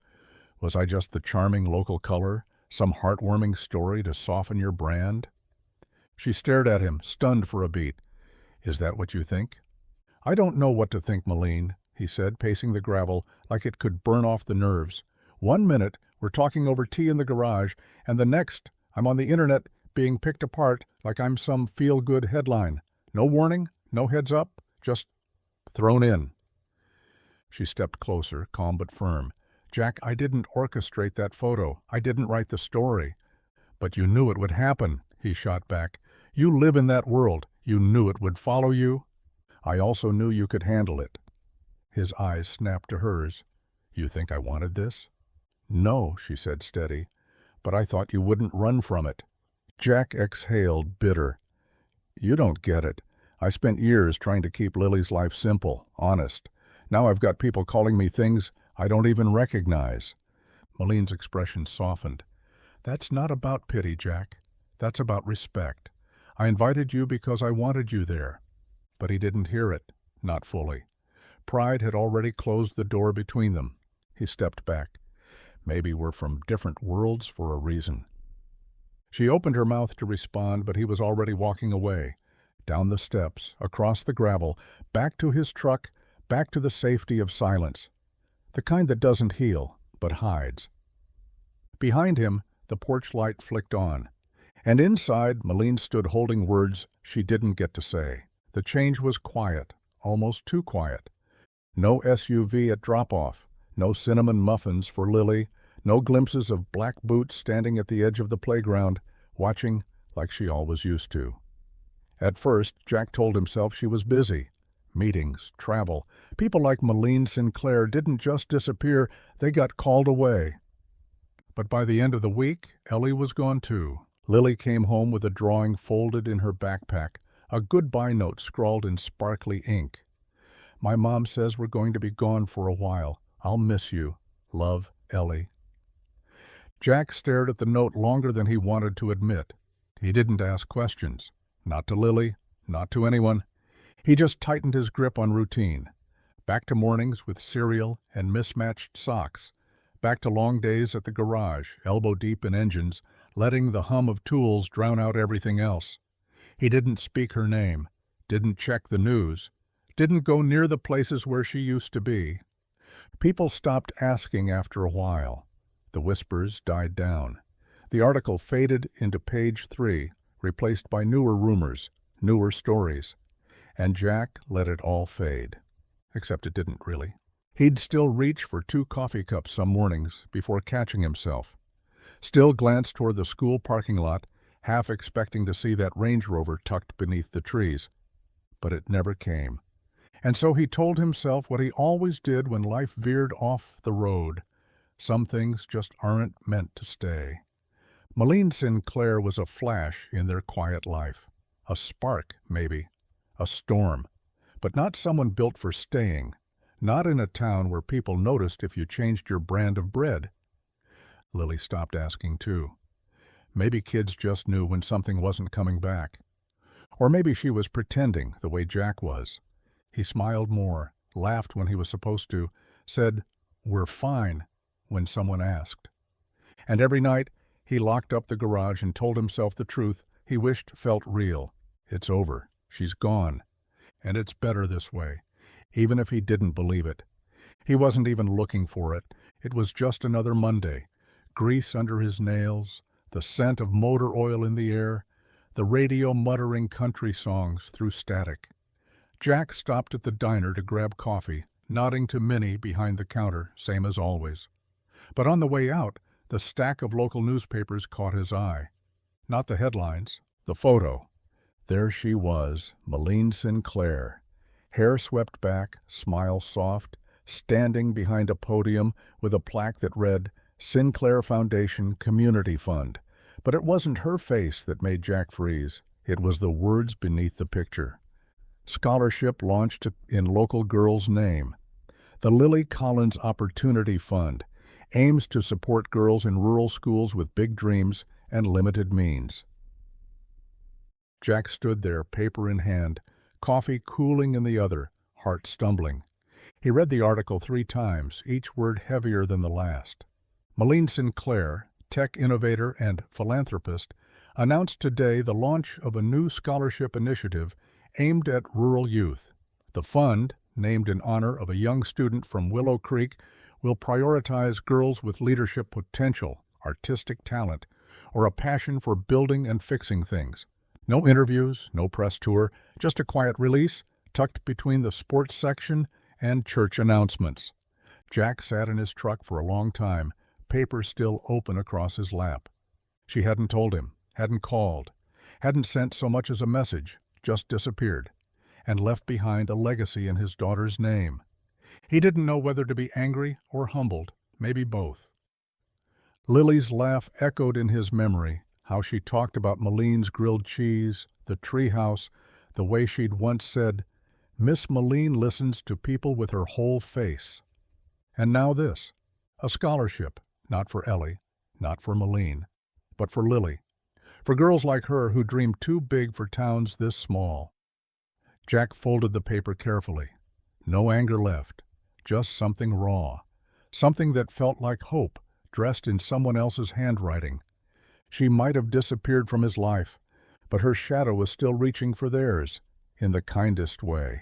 Was I just the charming local color, some heartwarming story to soften your brand?" She stared at him, stunned for a beat. "Is that what you think?" "I don't know what to think, Maline," he said, pacing the gravel like it could burn off the nerves. "One minute we're talking over tea in the garage, and the next I'm on the internet being picked apart like I'm some feel-good headline. No warning, no heads up, just thrown in." She stepped closer, calm but firm. "Jack, I didn't orchestrate that photo. I didn't write the story." "But you knew it would happen," he shot back. "You live in that world. You knew it would follow you." "I also knew you could handle it." His eyes snapped to hers. "You think I wanted this?" "No," she said, steady. "But I thought you wouldn't run from it." Jack exhaled, bitter. "You don't get it. I spent years trying to keep Lily's life simple, honest. Now I've got people calling me things I don't even recognize." Maline's expression softened. "That's not about pity, Jack. That's about respect. I invited you because I wanted you there." But he didn't hear it, not fully. Pride had already closed the door between them. He stepped back. "Maybe we're from different worlds for a reason." She opened her mouth to respond, but he was already walking away, down the steps, across the gravel, back to his truck, back to the safety of silence. The kind that doesn't heal, but hides. Behind him, the porch light flicked on. And inside, Maline stood holding words she didn't get to say. The change was quiet, almost too quiet. No SUV at drop-off, no cinnamon muffins for Lily, no glimpses of black boots standing at the edge of the playground, watching like she always used to. At first, Jack told himself she was busy. Meetings, travel. People like Maline Sinclair didn't just disappear, they got called away. But by the end of the week, Ellie was gone too. Lily came home with a drawing folded in her backpack, a goodbye note scrawled in sparkly ink. "My mom says we're going to be gone for a while. I'll miss you. Love, Ellie." Jack stared at the note longer than he wanted to admit. He didn't ask questions. Not to Lily, not to anyone. He just tightened his grip on routine. Back to mornings with cereal and mismatched socks. Back to long days at the garage, elbow deep in engines, letting the hum of tools drown out everything else. He didn't speak her name, didn't check the news, didn't go near the places where she used to be. People stopped asking after a while. The whispers died down. The article faded into page 3, replaced by newer rumors, newer stories. And Jack let it all fade. Except it didn't really. He'd still reach for 2 coffee cups some mornings before catching himself. Still glance toward the school parking lot, half expecting to see that Range Rover tucked beneath the trees. But it never came. And so he told himself what he always did when life veered off the road. Some things just aren't meant to stay. Malene Sinclair was a flash in their quiet life. A spark, maybe. A storm. But not someone built for staying. Not in a town where people noticed if you changed your brand of bread. Lily stopped asking, too. Maybe kids just knew when something wasn't coming back. Or maybe she was pretending the way Jack was. He smiled more, laughed when he was supposed to, said, "We're fine," when someone asked. And every night, he locked up the garage and told himself the truth he wished felt real. It's over. She's gone. And it's better this way, even if he didn't believe it. He wasn't even looking for it. It was just another Monday. Grease under his nails, the scent of motor oil in the air, the radio muttering country songs through static. Jack stopped at the diner to grab coffee, nodding to Minnie behind the counter, same as always. But on the way out, the stack of local newspapers caught his eye. Not the headlines, the photo. There she was, Malene Sinclair. Hair swept back, smile soft, standing behind a podium with a plaque that read, Sinclair Foundation Community Fund. But it wasn't her face that made Jack freeze. It was the words beneath the picture. Scholarship launched in local girl's name. The Lily Collins Opportunity Fund aims to support girls in rural schools with big dreams and limited means. Jack stood there, paper in hand, coffee cooling in the other, heart stumbling. He read the article 3 times, each word heavier than the last. Malene Sinclair, tech innovator and philanthropist, announced today the launch of a new scholarship initiative aimed at rural youth. The fund, named in honor of a young student from Willow Creek, will prioritize girls with leadership potential, artistic talent, or a passion for building and fixing things. No interviews, no press tour, just a quiet release tucked between the sports section and church announcements. Jack sat in his truck for a long time, paper still open across his lap. She hadn't told him, hadn't called, hadn't sent so much as a message, just disappeared, and left behind a legacy in his daughter's name. He didn't know whether to be angry or humbled, maybe both. Lily's laugh echoed in his memory, how she talked about Malene's grilled cheese, the treehouse, the way she'd once said, Miss Malene listens to people with her whole face. And now this, a scholarship, not for Ellie, not for Malene, but for Lily, for girls like her who dream too big for towns this small. Jack folded the paper carefully. No anger left, just something raw, something that felt like hope, dressed in someone else's handwriting. She might have disappeared from his life, but her shadow was still reaching for theirs, in the kindest way.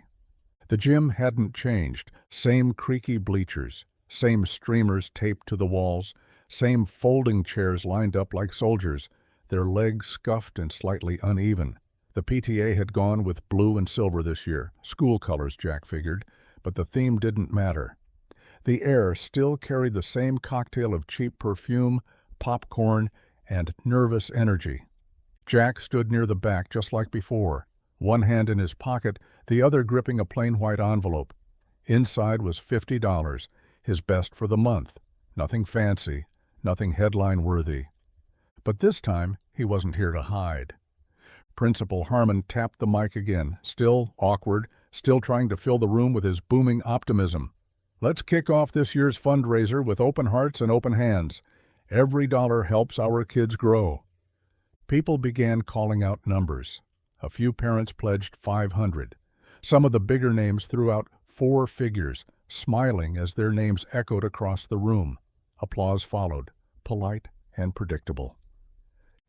The gym hadn't changed, same creaky bleachers, same streamers taped to the walls, same folding chairs lined up like soldiers, their legs scuffed and slightly uneven. The PTA had gone with blue and silver this year, school colors, Jack figured, but the theme didn't matter. The air still carried the same cocktail of cheap perfume, popcorn, and nervous energy. Jack stood near the back just like before, one hand in his pocket, the other gripping a plain white envelope. Inside was $50, his best for the month. Nothing fancy, nothing headline-worthy. But this time, he wasn't here to hide. Principal Harmon tapped the mic again, still awkward, still trying to fill the room with his booming optimism. Let's kick off this year's fundraiser with open hearts and open hands. Every dollar helps our kids grow. People began calling out numbers. A few parents pledged $500. Some of the bigger names threw out 4 figures, smiling as their names echoed across the room. Applause followed, polite and predictable.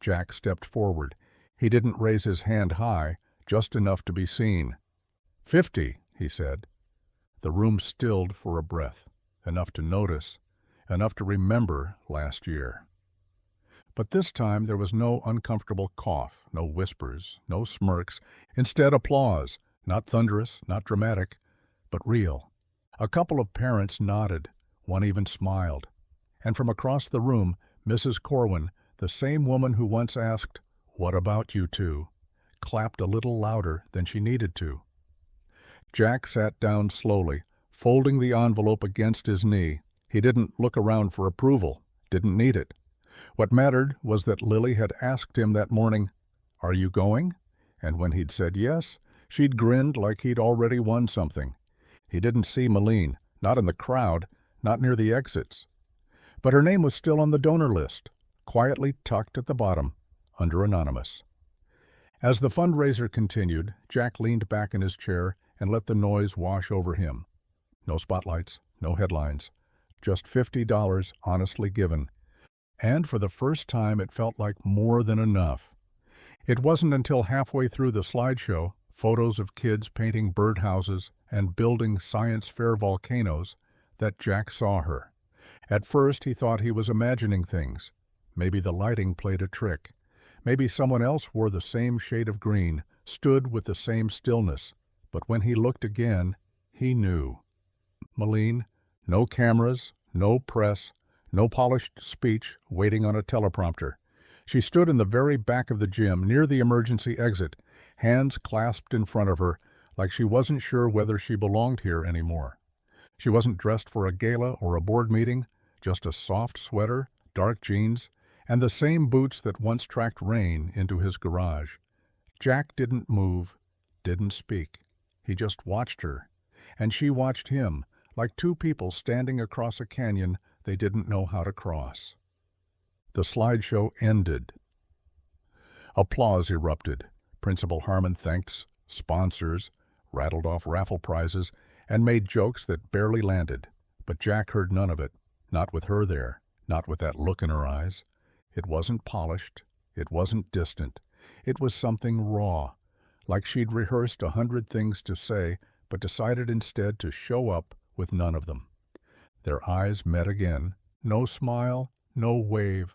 Jack stepped forward. He didn't raise his hand high, just enough to be seen. 50, he said. The room stilled for a breath, enough to notice, enough to remember last year. But this time there was no uncomfortable cough, no whispers, no smirks. Instead, applause, not thunderous, not dramatic, but real. A couple of parents nodded, one even smiled. And from across the room, Mrs. Corwin, the same woman who once asked, "What about you two?" clapped a little louder than she needed to. Jack sat down slowly, folding the envelope against his knee. He didn't look around for approval, didn't need it. What mattered was that Lily had asked him that morning, "Are you going?" And when he'd said yes, she'd grinned like he'd already won something. He didn't see Malene, not in the crowd, not near the exits. But her name was still on the donor list, quietly tucked at the bottom, under Anonymous. As the fundraiser continued, Jack leaned back in his chair and let the noise wash over him. No spotlights, no headlines, just $50 honestly given. And for the first time it felt like more than enough. It wasn't until halfway through the slideshow, photos of kids painting birdhouses and building science fair volcanoes, that Jack saw her. At first he thought he was imagining things. Maybe the lighting played a trick. Maybe someone else wore the same shade of green, stood with the same stillness. But when he looked again, he knew. Malene, no cameras, no press, no polished speech waiting on a teleprompter. She stood in the very back of the gym, near the emergency exit, hands clasped in front of her, like she wasn't sure whether she belonged here anymore. She wasn't dressed for a gala or a board meeting, just a soft sweater, dark jeans, and the same boots that once tracked rain into his garage. Jack didn't move, didn't speak. He just watched her, and she watched him, like two people standing across a canyon they didn't know how to cross. The slideshow ended. Applause erupted. Principal Harmon thanked sponsors, rattled off raffle prizes, and made jokes that barely landed. But Jack heard none of it, not with her there, not with that look in her eyes. It wasn't polished. It wasn't distant. It was something raw, like she'd rehearsed 100 things to say, but decided instead to show up with none of them. Their eyes met again. No smile, no wave.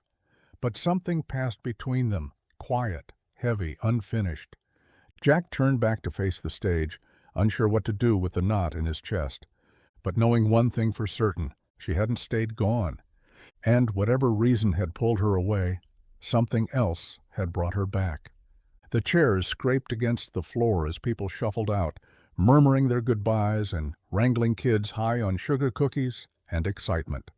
But something passed between them, quiet, heavy, unfinished. Jack turned back to face the stage, unsure what to do with the knot in his chest, but knowing one thing for certain, she hadn't stayed gone. And whatever reason had pulled her away, something else had brought her back. The chairs scraped against the floor as people shuffled out, murmuring their goodbyes and wrangling kids high on sugar cookies and excitement.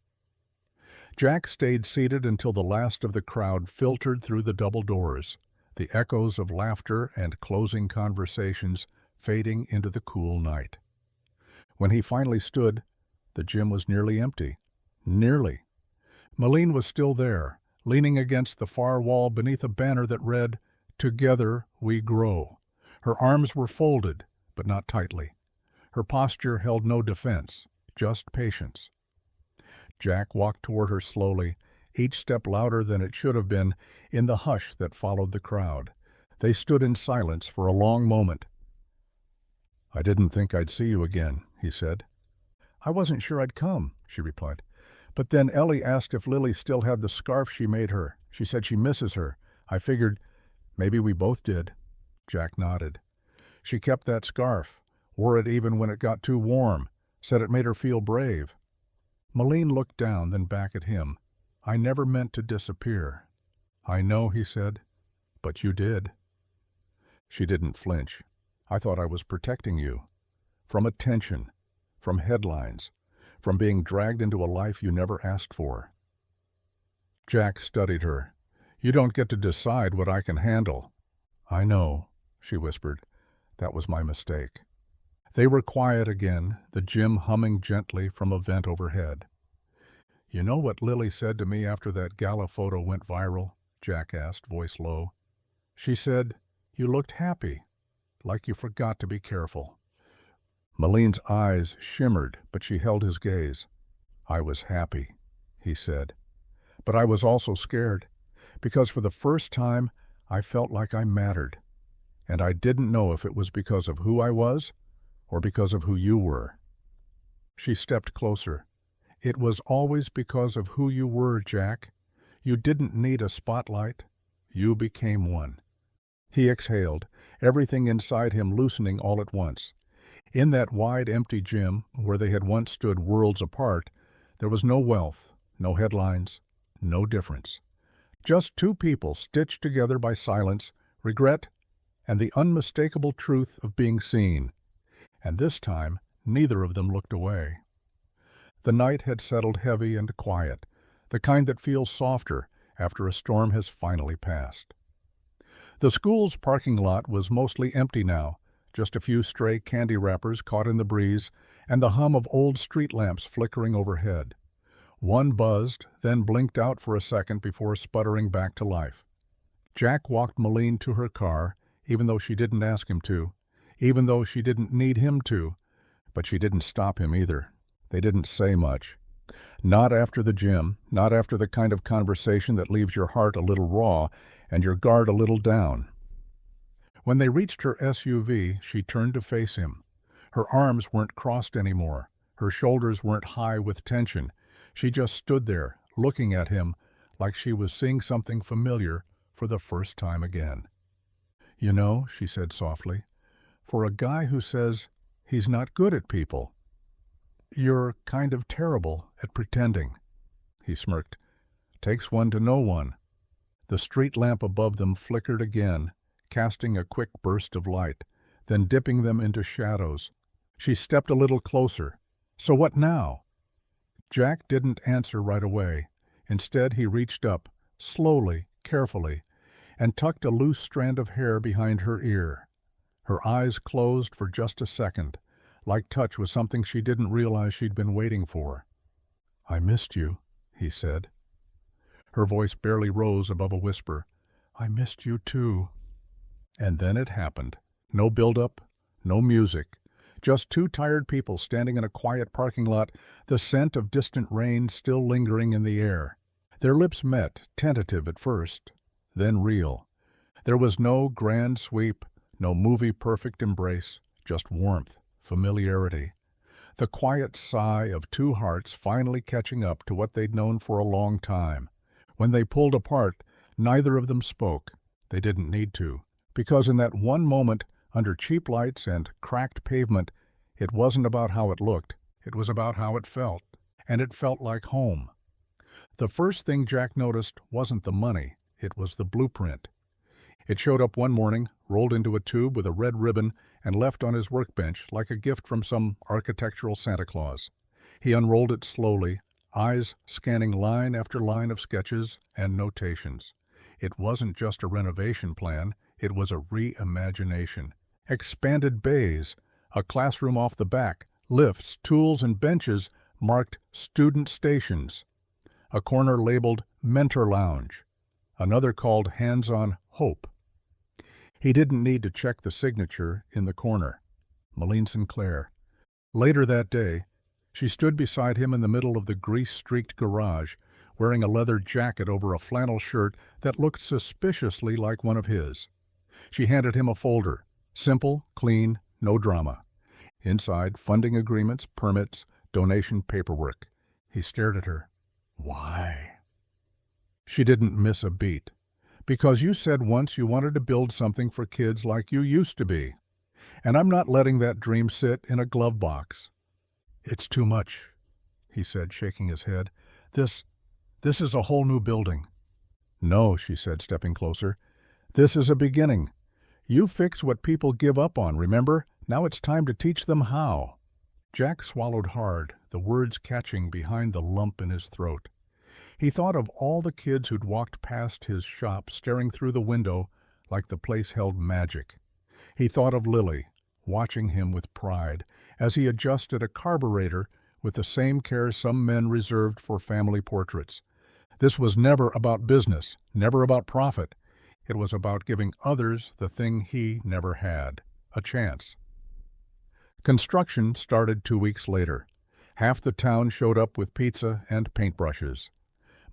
Jack stayed seated until the last of the crowd filtered through the double doors, the echoes of laughter and closing conversations fading into the cool night. When he finally stood, the gym was nearly empty. Nearly. Malene was still there, leaning against the far wall beneath a banner that read, "Together we grow." Her arms were folded, but not tightly. Her posture held no defense, just patience. Jack walked toward her slowly, each step louder than it should have been, in the hush that followed the crowd. They stood in silence for a long moment. "I didn't think I'd see you again," he said. "I wasn't sure I'd come," she replied. "But then Ellie asked if Lily still had the scarf she made her. She said she misses her. I figured maybe we both did." Jack nodded. "She kept that scarf, wore it even when it got too warm, said it made her feel brave." Malene looked down, then back at him. "I never meant to disappear." "I know," he said, "but you did." She didn't flinch. "I thought I was protecting you. From attention, from headlines, from being dragged into a life you never asked for." Jack studied her. "You don't get to decide what I can handle." "I know," she whispered. "That was my mistake." They were quiet again, the gym humming gently from a vent overhead. "You know what Lily said to me after that gala photo went viral?" Jack asked, voice low. "She said, you looked happy, like you forgot to be careful." Malene's eyes shimmered, but she held his gaze. "I was happy," he said. "But I was also scared, because for the first time I felt like I mattered. And I didn't know if it was because of who I was or because of who you were." She stepped closer. "It was always because of who you were, Jack. You didn't need a spotlight. You became one." He exhaled, everything inside him loosening all at once. In that wide, empty gym, where they had once stood worlds apart, there was no wealth, no headlines, no difference. Just two people stitched together by silence, regret, and the unmistakable truth of being seen. And this time, neither of them looked away. The night had settled heavy and quiet, the kind that feels softer after a storm has finally passed. The school's parking lot was mostly empty now, just a few stray candy wrappers caught in the breeze and the hum of old street lamps flickering overhead. One buzzed, then blinked out for a second before sputtering back to life. Jack walked Malene to her car, even though she didn't ask him to, even though she didn't need him to, but she didn't stop him either. They didn't say much. Not after the gym, not after the kind of conversation that leaves your heart a little raw and your guard a little down. When they reached her SUV, she turned to face him. Her arms weren't crossed anymore. Her shoulders weren't high with tension. She just stood there, looking at him like she was seeing something familiar for the first time again. "You know," she said softly, "for a guy who says he's not good at people, you're kind of terrible at pretending." He smirked. "Takes one to know one." The street lamp above them flickered again, casting a quick burst of light, then dipping them into shadows. She stepped a little closer. "So what now?" Jack didn't answer right away. Instead, he reached up, slowly, carefully, and tucked a loose strand of hair behind her ear. Her eyes closed for just a second, like touch was something she didn't realize she'd been waiting for. "I missed you," he said. Her voice barely rose above a whisper. "I missed you too." And then it happened. No build-up, no music. Just two tired people standing in a quiet parking lot, the scent of distant rain still lingering in the air. Their lips met, tentative at first, then real. There was no grand sweep, no movie-perfect embrace, just warmth, familiarity. The quiet sigh of two hearts finally catching up to what they'd known for a long time. When they pulled apart, neither of them spoke. They didn't need to, because in that one moment, under cheap lights and cracked pavement, it wasn't about how it looked, it was about how it felt, and it felt like home. The first thing Jack noticed wasn't the money, it was the blueprint. It showed up one morning, rolled into a tube with a red ribbon, and left on his workbench like a gift from some architectural Santa Claus. He unrolled it slowly, eyes scanning line after line of sketches and notations. It wasn't just a renovation plan, it was a reimagination. Expanded bays, a classroom off the back, lifts, tools, and benches marked student stations. A corner labeled Mentor Lounge, another called Hands-on Hope. He didn't need to check the signature in the corner. Malene Sinclair. Later that day, she stood beside him in the middle of the grease-streaked garage, wearing a leather jacket over a flannel shirt that looked suspiciously like one of his. She handed him a folder. Simple, clean, no drama. Inside, funding agreements, permits, donation paperwork. He stared at her. "Why?" She didn't miss a beat. "Because you said once you wanted to build something for kids like you used to be. And I'm not letting that dream sit in a glove box." "It's too much," he said, shaking his head. This is a whole new building." "No," she said, stepping closer. "This is a beginning. You fix what people give up on, remember? Now it's time to teach them how." Jack swallowed hard, the words catching behind the lump in his throat. He thought of all the kids who'd walked past his shop, staring through the window like the place held magic. He thought of Lily, watching him with pride, as he adjusted a carburetor with the same care some men reserved for family portraits. This was never about business, never about profit. It was about giving others the thing he never had, a chance. Construction started 2 weeks later. Half the town showed up with pizza and paintbrushes.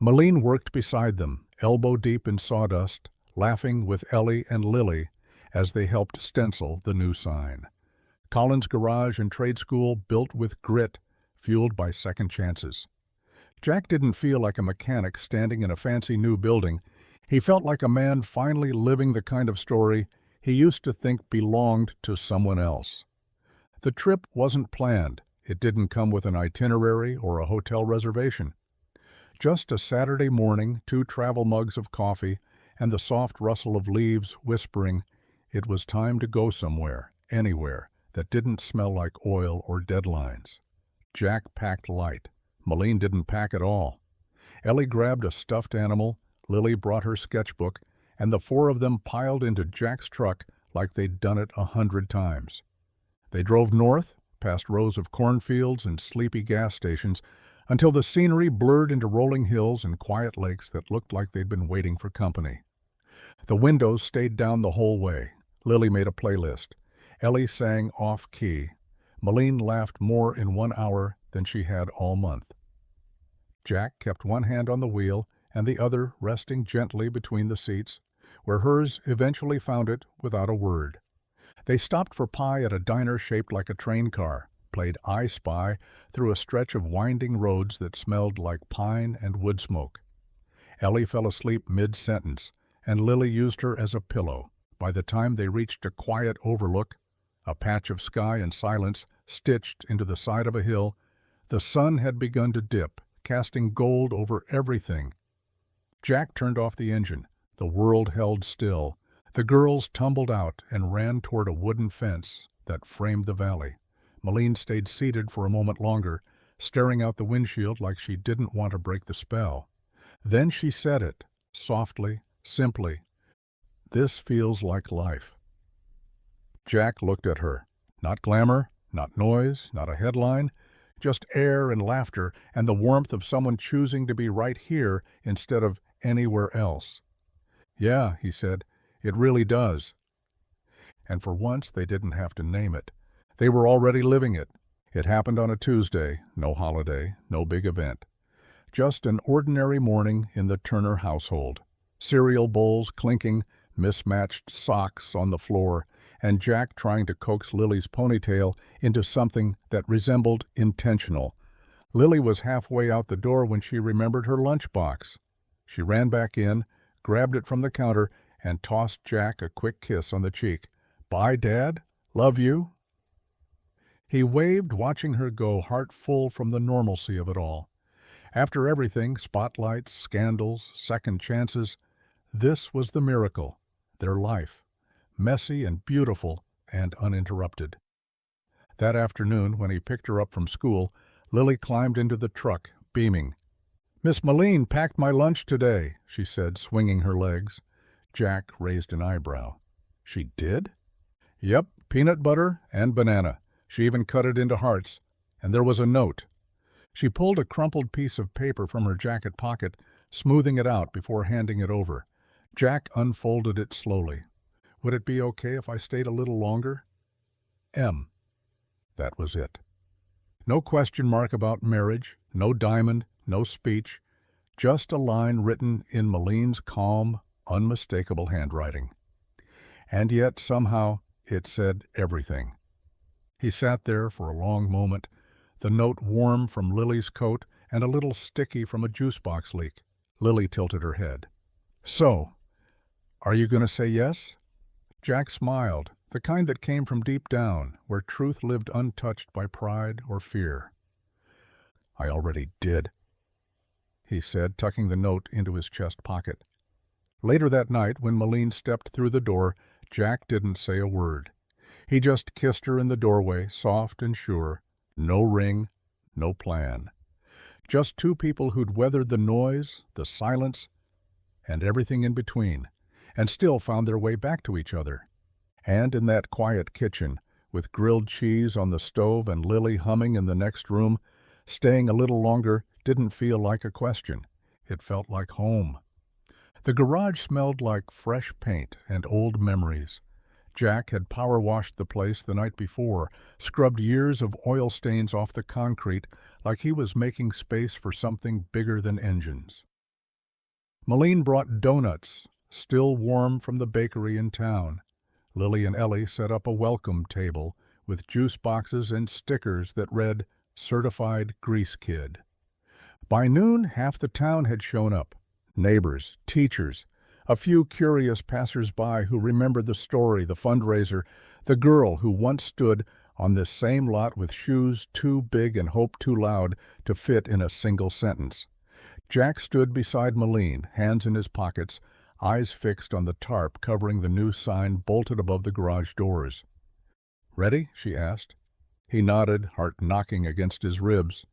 Malene worked beside them, elbow-deep in sawdust, laughing with Ellie and Lily as they helped stencil the new sign. Collins' garage and trade school built with grit, fueled by second chances. Jack didn't feel like a mechanic standing in a fancy new building. He felt like a man finally living the kind of story he used to think belonged to someone else. The trip wasn't planned. It didn't come with an itinerary or a hotel reservation. Just a Saturday morning, 2 travel mugs of coffee, and the soft rustle of leaves whispering it was time to go somewhere, anywhere, that didn't smell like oil or deadlines. Jack packed light. Malene didn't pack at all. Ellie grabbed a stuffed animal, Lily brought her sketchbook, and the 4 of them piled into Jack's truck like they'd done it 100 times. They drove north, past rows of cornfields and sleepy gas stations, until the scenery blurred into rolling hills and quiet lakes that looked like they'd been waiting for company. The windows stayed down the whole way. Lily made a playlist. Ellie sang off-key. Malene laughed more in 1 hour than she had all month. Jack kept one hand on the wheel and the other resting gently between the seats, where hers eventually found it without a word. They stopped for pie at a diner shaped like a train car, played I Spy through a stretch of winding roads that smelled like pine and wood smoke. Ellie fell asleep mid-sentence, and Lily used her as a pillow. By the time they reached a quiet overlook, a patch of sky and silence stitched into the side of a hill, the sun had begun to dip, casting gold over everything. Jack turned off the engine. The world held still. The girls tumbled out and ran toward a wooden fence that framed the valley. Malene stayed seated for a moment longer, staring out the windshield like she didn't want to break the spell. Then she said it, softly, simply. "This feels like life." Jack looked at her. Not glamour, not noise, not a headline, just air and laughter and the warmth of someone choosing to be right here instead of anywhere else. "Yeah," he said, "it really does." And for once they didn't have to name it. They were already living it. It happened on a Tuesday, no holiday, no big event. Just an ordinary morning in the Turner household. Cereal bowls clinking, mismatched socks on the floor, and Jack trying to coax Lily's ponytail into something that resembled intentional. Lily was halfway out the door when she remembered her lunchbox. She ran back in, grabbed it from the counter, and tossed Jack a quick kiss on the cheek. "Bye, Dad. Love you." He waved, watching her go, heart full from the normalcy of it all. After everything, spotlights, scandals, second chances, this was the miracle, their life, messy and beautiful and uninterrupted. That afternoon, when he picked her up from school, Lily climbed into the truck, beaming. "Miss Malene packed my lunch today," she said, swinging her legs. Jack raised an eyebrow. "She did?" "Yep, peanut butter and banana. She even cut it into hearts. And there was a note." She pulled a crumpled piece of paper from her jacket pocket, smoothing it out before handing it over. Jack unfolded it slowly. "Would it be okay if I stayed a little longer? M." That was it. No question mark about marriage, no diamond, no speech, just a line written in Malene's calm, unmistakable handwriting. And yet, somehow, it said everything. He sat there for a long moment, the note warm from Lily's coat and a little sticky from a juice box leak. Lily tilted her head. "So, are you going to say yes?" Jack smiled, the kind that came from deep down, where truth lived untouched by pride or fear. "I already did," he said, tucking the note into his chest pocket. Later that night, when Malene stepped through the door, Jack didn't say a word. He just kissed her in the doorway, soft and sure. No ring, no plan. Just 2 people who'd weathered the noise, the silence, and everything in between, and still found their way back to each other. And in that quiet kitchen, with grilled cheese on the stove and Lily humming in the next room, staying a little longer didn't feel like a question. It felt like home. The garage smelled like fresh paint and old memories. Jack had power washed the place the night before, scrubbed years of oil stains off the concrete like he was making space for something bigger than engines. Malene brought donuts, still warm from the bakery in town. Lily and Ellie set up a welcome table with juice boxes and stickers that read, "Certified Grease Kid." By noon, half the town had shown up. Neighbors, teachers, a few curious passers-by who remembered the story, the fundraiser, the girl who once stood on this same lot with shoes too big and hope too loud to fit in a single sentence. Jack stood beside Malene, hands in his pockets, eyes fixed on the tarp covering the new sign bolted above the garage doors. "Ready?" she asked. He nodded, heart knocking against his ribs.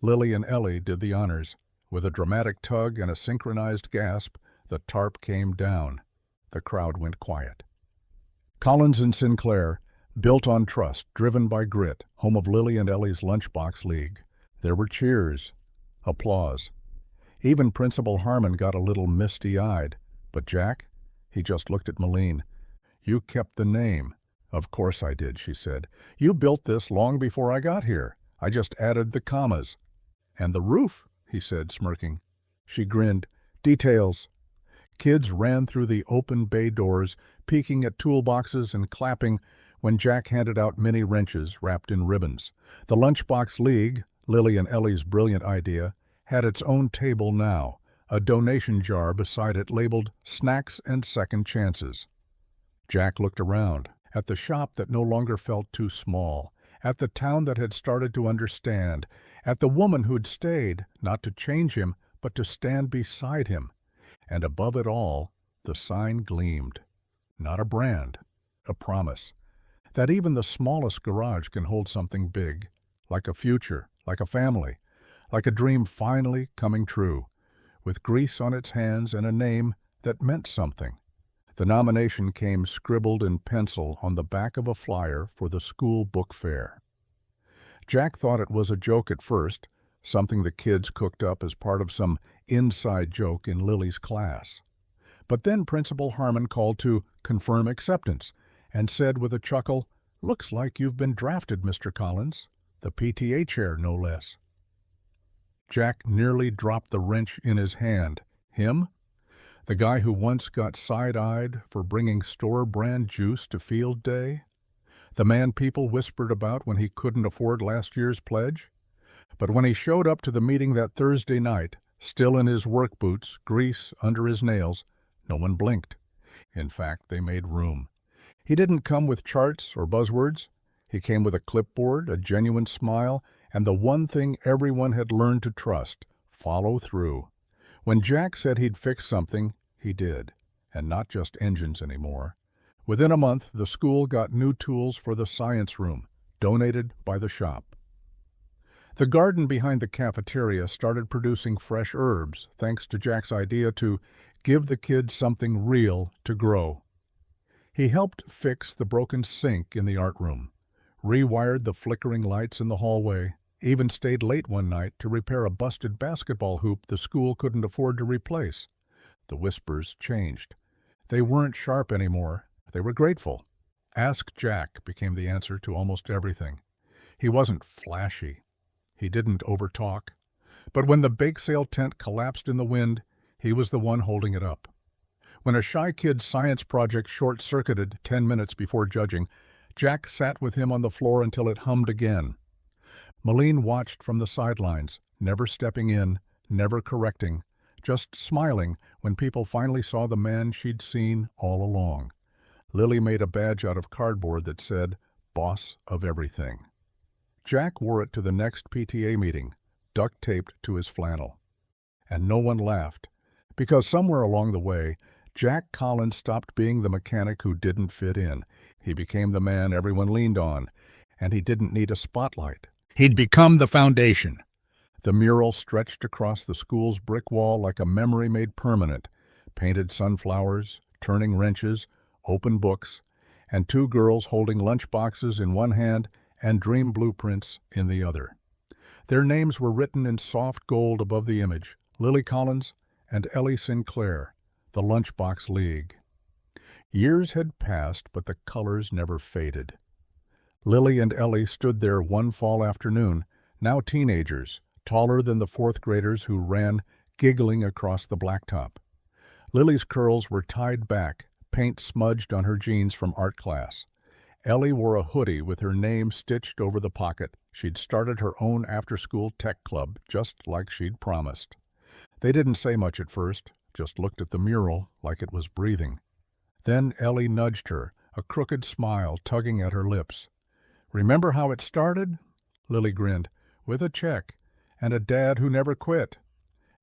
Lily and Ellie did the honors. With a dramatic tug and a synchronized gasp, the tarp came down. The crowd went quiet. Collins and Sinclair, built on trust, driven by grit, home of Lily and Ellie's Lunchbox League. There were cheers, applause. Even Principal Harmon got a little misty-eyed. But Jack? He just looked at Malene. "You kept the name." "Of course I did," she said. "You built this long before I got here. I just added the commas." "And the roof," he said, smirking. She grinned. "Details." Kids ran through the open bay doors, peeking at toolboxes and clapping when Jack handed out mini wrenches wrapped in ribbons. The Lunchbox League, Lily and Ellie's brilliant idea, had its own table now, a donation jar beside it labeled Snacks and Second Chances. Jack looked around, at the shop that no longer felt too small, at the town that had started to understand, at the woman who'd stayed, not to change him, but to stand beside him. And above it all, the sign gleamed. Not a brand, a promise. That even the smallest garage can hold something big, like a future, like a family, like a dream finally coming true, with grease on its hands and a name that meant something. The nomination came scribbled in pencil on the back of a flyer for the school book fair. Jack thought it was a joke at first, something the kids cooked up as part of some inside joke in Lily's class. But then Principal Harmon called to confirm acceptance and said with a chuckle, "Looks like you've been drafted, Mr. Collins. The PTA chair, no less." Jack nearly dropped the wrench in his hand. Him? The guy who once got side-eyed for bringing store-brand juice to field day? The man people whispered about when he couldn't afford last year's pledge? But when he showed up to the meeting that Thursday night, still in his work boots, grease under his nails, no one blinked. In fact, they made room. He didn't come with charts or buzzwords. He came with a clipboard, a genuine smile, and the one thing everyone had learned to trust, follow through. When Jack said he'd fix something, he did, and not just engines anymore. Within a month, the school got new tools for the science room, donated by the shop. The garden behind the cafeteria started producing fresh herbs, thanks to Jack's idea to give the kids something real to grow. He helped fix the broken sink in the art room, rewired the flickering lights in the hallway, even stayed late one night to repair a busted basketball hoop the school couldn't afford to replace. The whispers changed. They weren't sharp anymore. They were grateful. "Ask Jack" became the answer to almost everything. He wasn't flashy. He didn't overtalk. But when the bake sale tent collapsed in the wind, he was the one holding it up. When a shy kid's science project short-circuited 10 minutes before judging, Jack sat with him on the floor until it hummed again. Malene watched from the sidelines, never stepping in, never correcting, just smiling when people finally saw the man she'd seen all along. Lily made a badge out of cardboard that said, "Boss of Everything." Jack wore it to the next PTA meeting, duct-taped to his flannel. And no one laughed, because somewhere along the way, Jack Collins stopped being the mechanic who didn't fit in. He became the man everyone leaned on, and he didn't need a spotlight. He'd become the foundation. The mural stretched across the school's brick wall like a memory made permanent, painted sunflowers, turning wrenches, open books, and two girls holding lunch boxes in one hand and dream blueprints in the other. Their names were written in soft gold above the image, Lily Collins and Ellie Sinclair, the Lunchbox League. Years had passed, but the colors never faded. Lily and Ellie stood there one fall afternoon, now teenagers, taller than the fourth graders who ran giggling across the blacktop. Lily's curls were tied back, paint smudged on her jeans from art class. Ellie wore a hoodie with her name stitched over the pocket. She'd started her own after-school tech club, just like she'd promised. They didn't say much at first, just looked at the mural like it was breathing. Then Ellie nudged her, a crooked smile tugging at her lips. Remember how it started? Lily grinned. With a check, and a dad who never quit.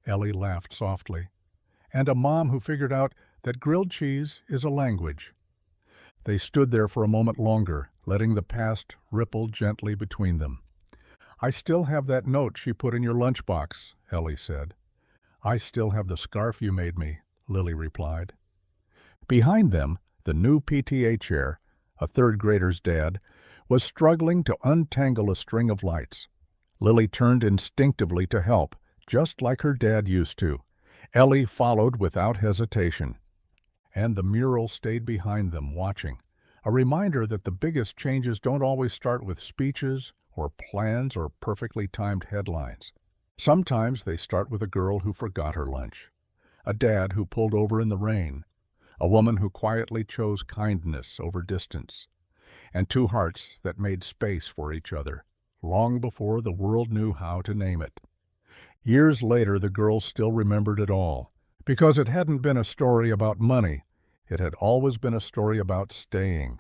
Ellie laughed softly. And a mom who figured out that grilled cheese is a language. They stood there for a moment longer, letting the past ripple gently between them. I still have that note she put in your lunchbox, Ellie said. I still have the scarf you made me, Lily replied. Behind them, the new PTA chair, a third grader's dad, was struggling to untangle a string of lights. Lily turned instinctively to help, just like her dad used to. Ellie followed without hesitation. And the mural stayed behind them, watching, a reminder that the biggest changes don't always start with speeches or plans or perfectly timed headlines. Sometimes they start with a girl who forgot her lunch, a dad who pulled over in the rain, a woman who quietly chose kindness over distance, and two hearts that made space for each other, long before the world knew how to name it. Years later, the girls still remembered it all, because it hadn't been a story about money. It had always been a story about staying.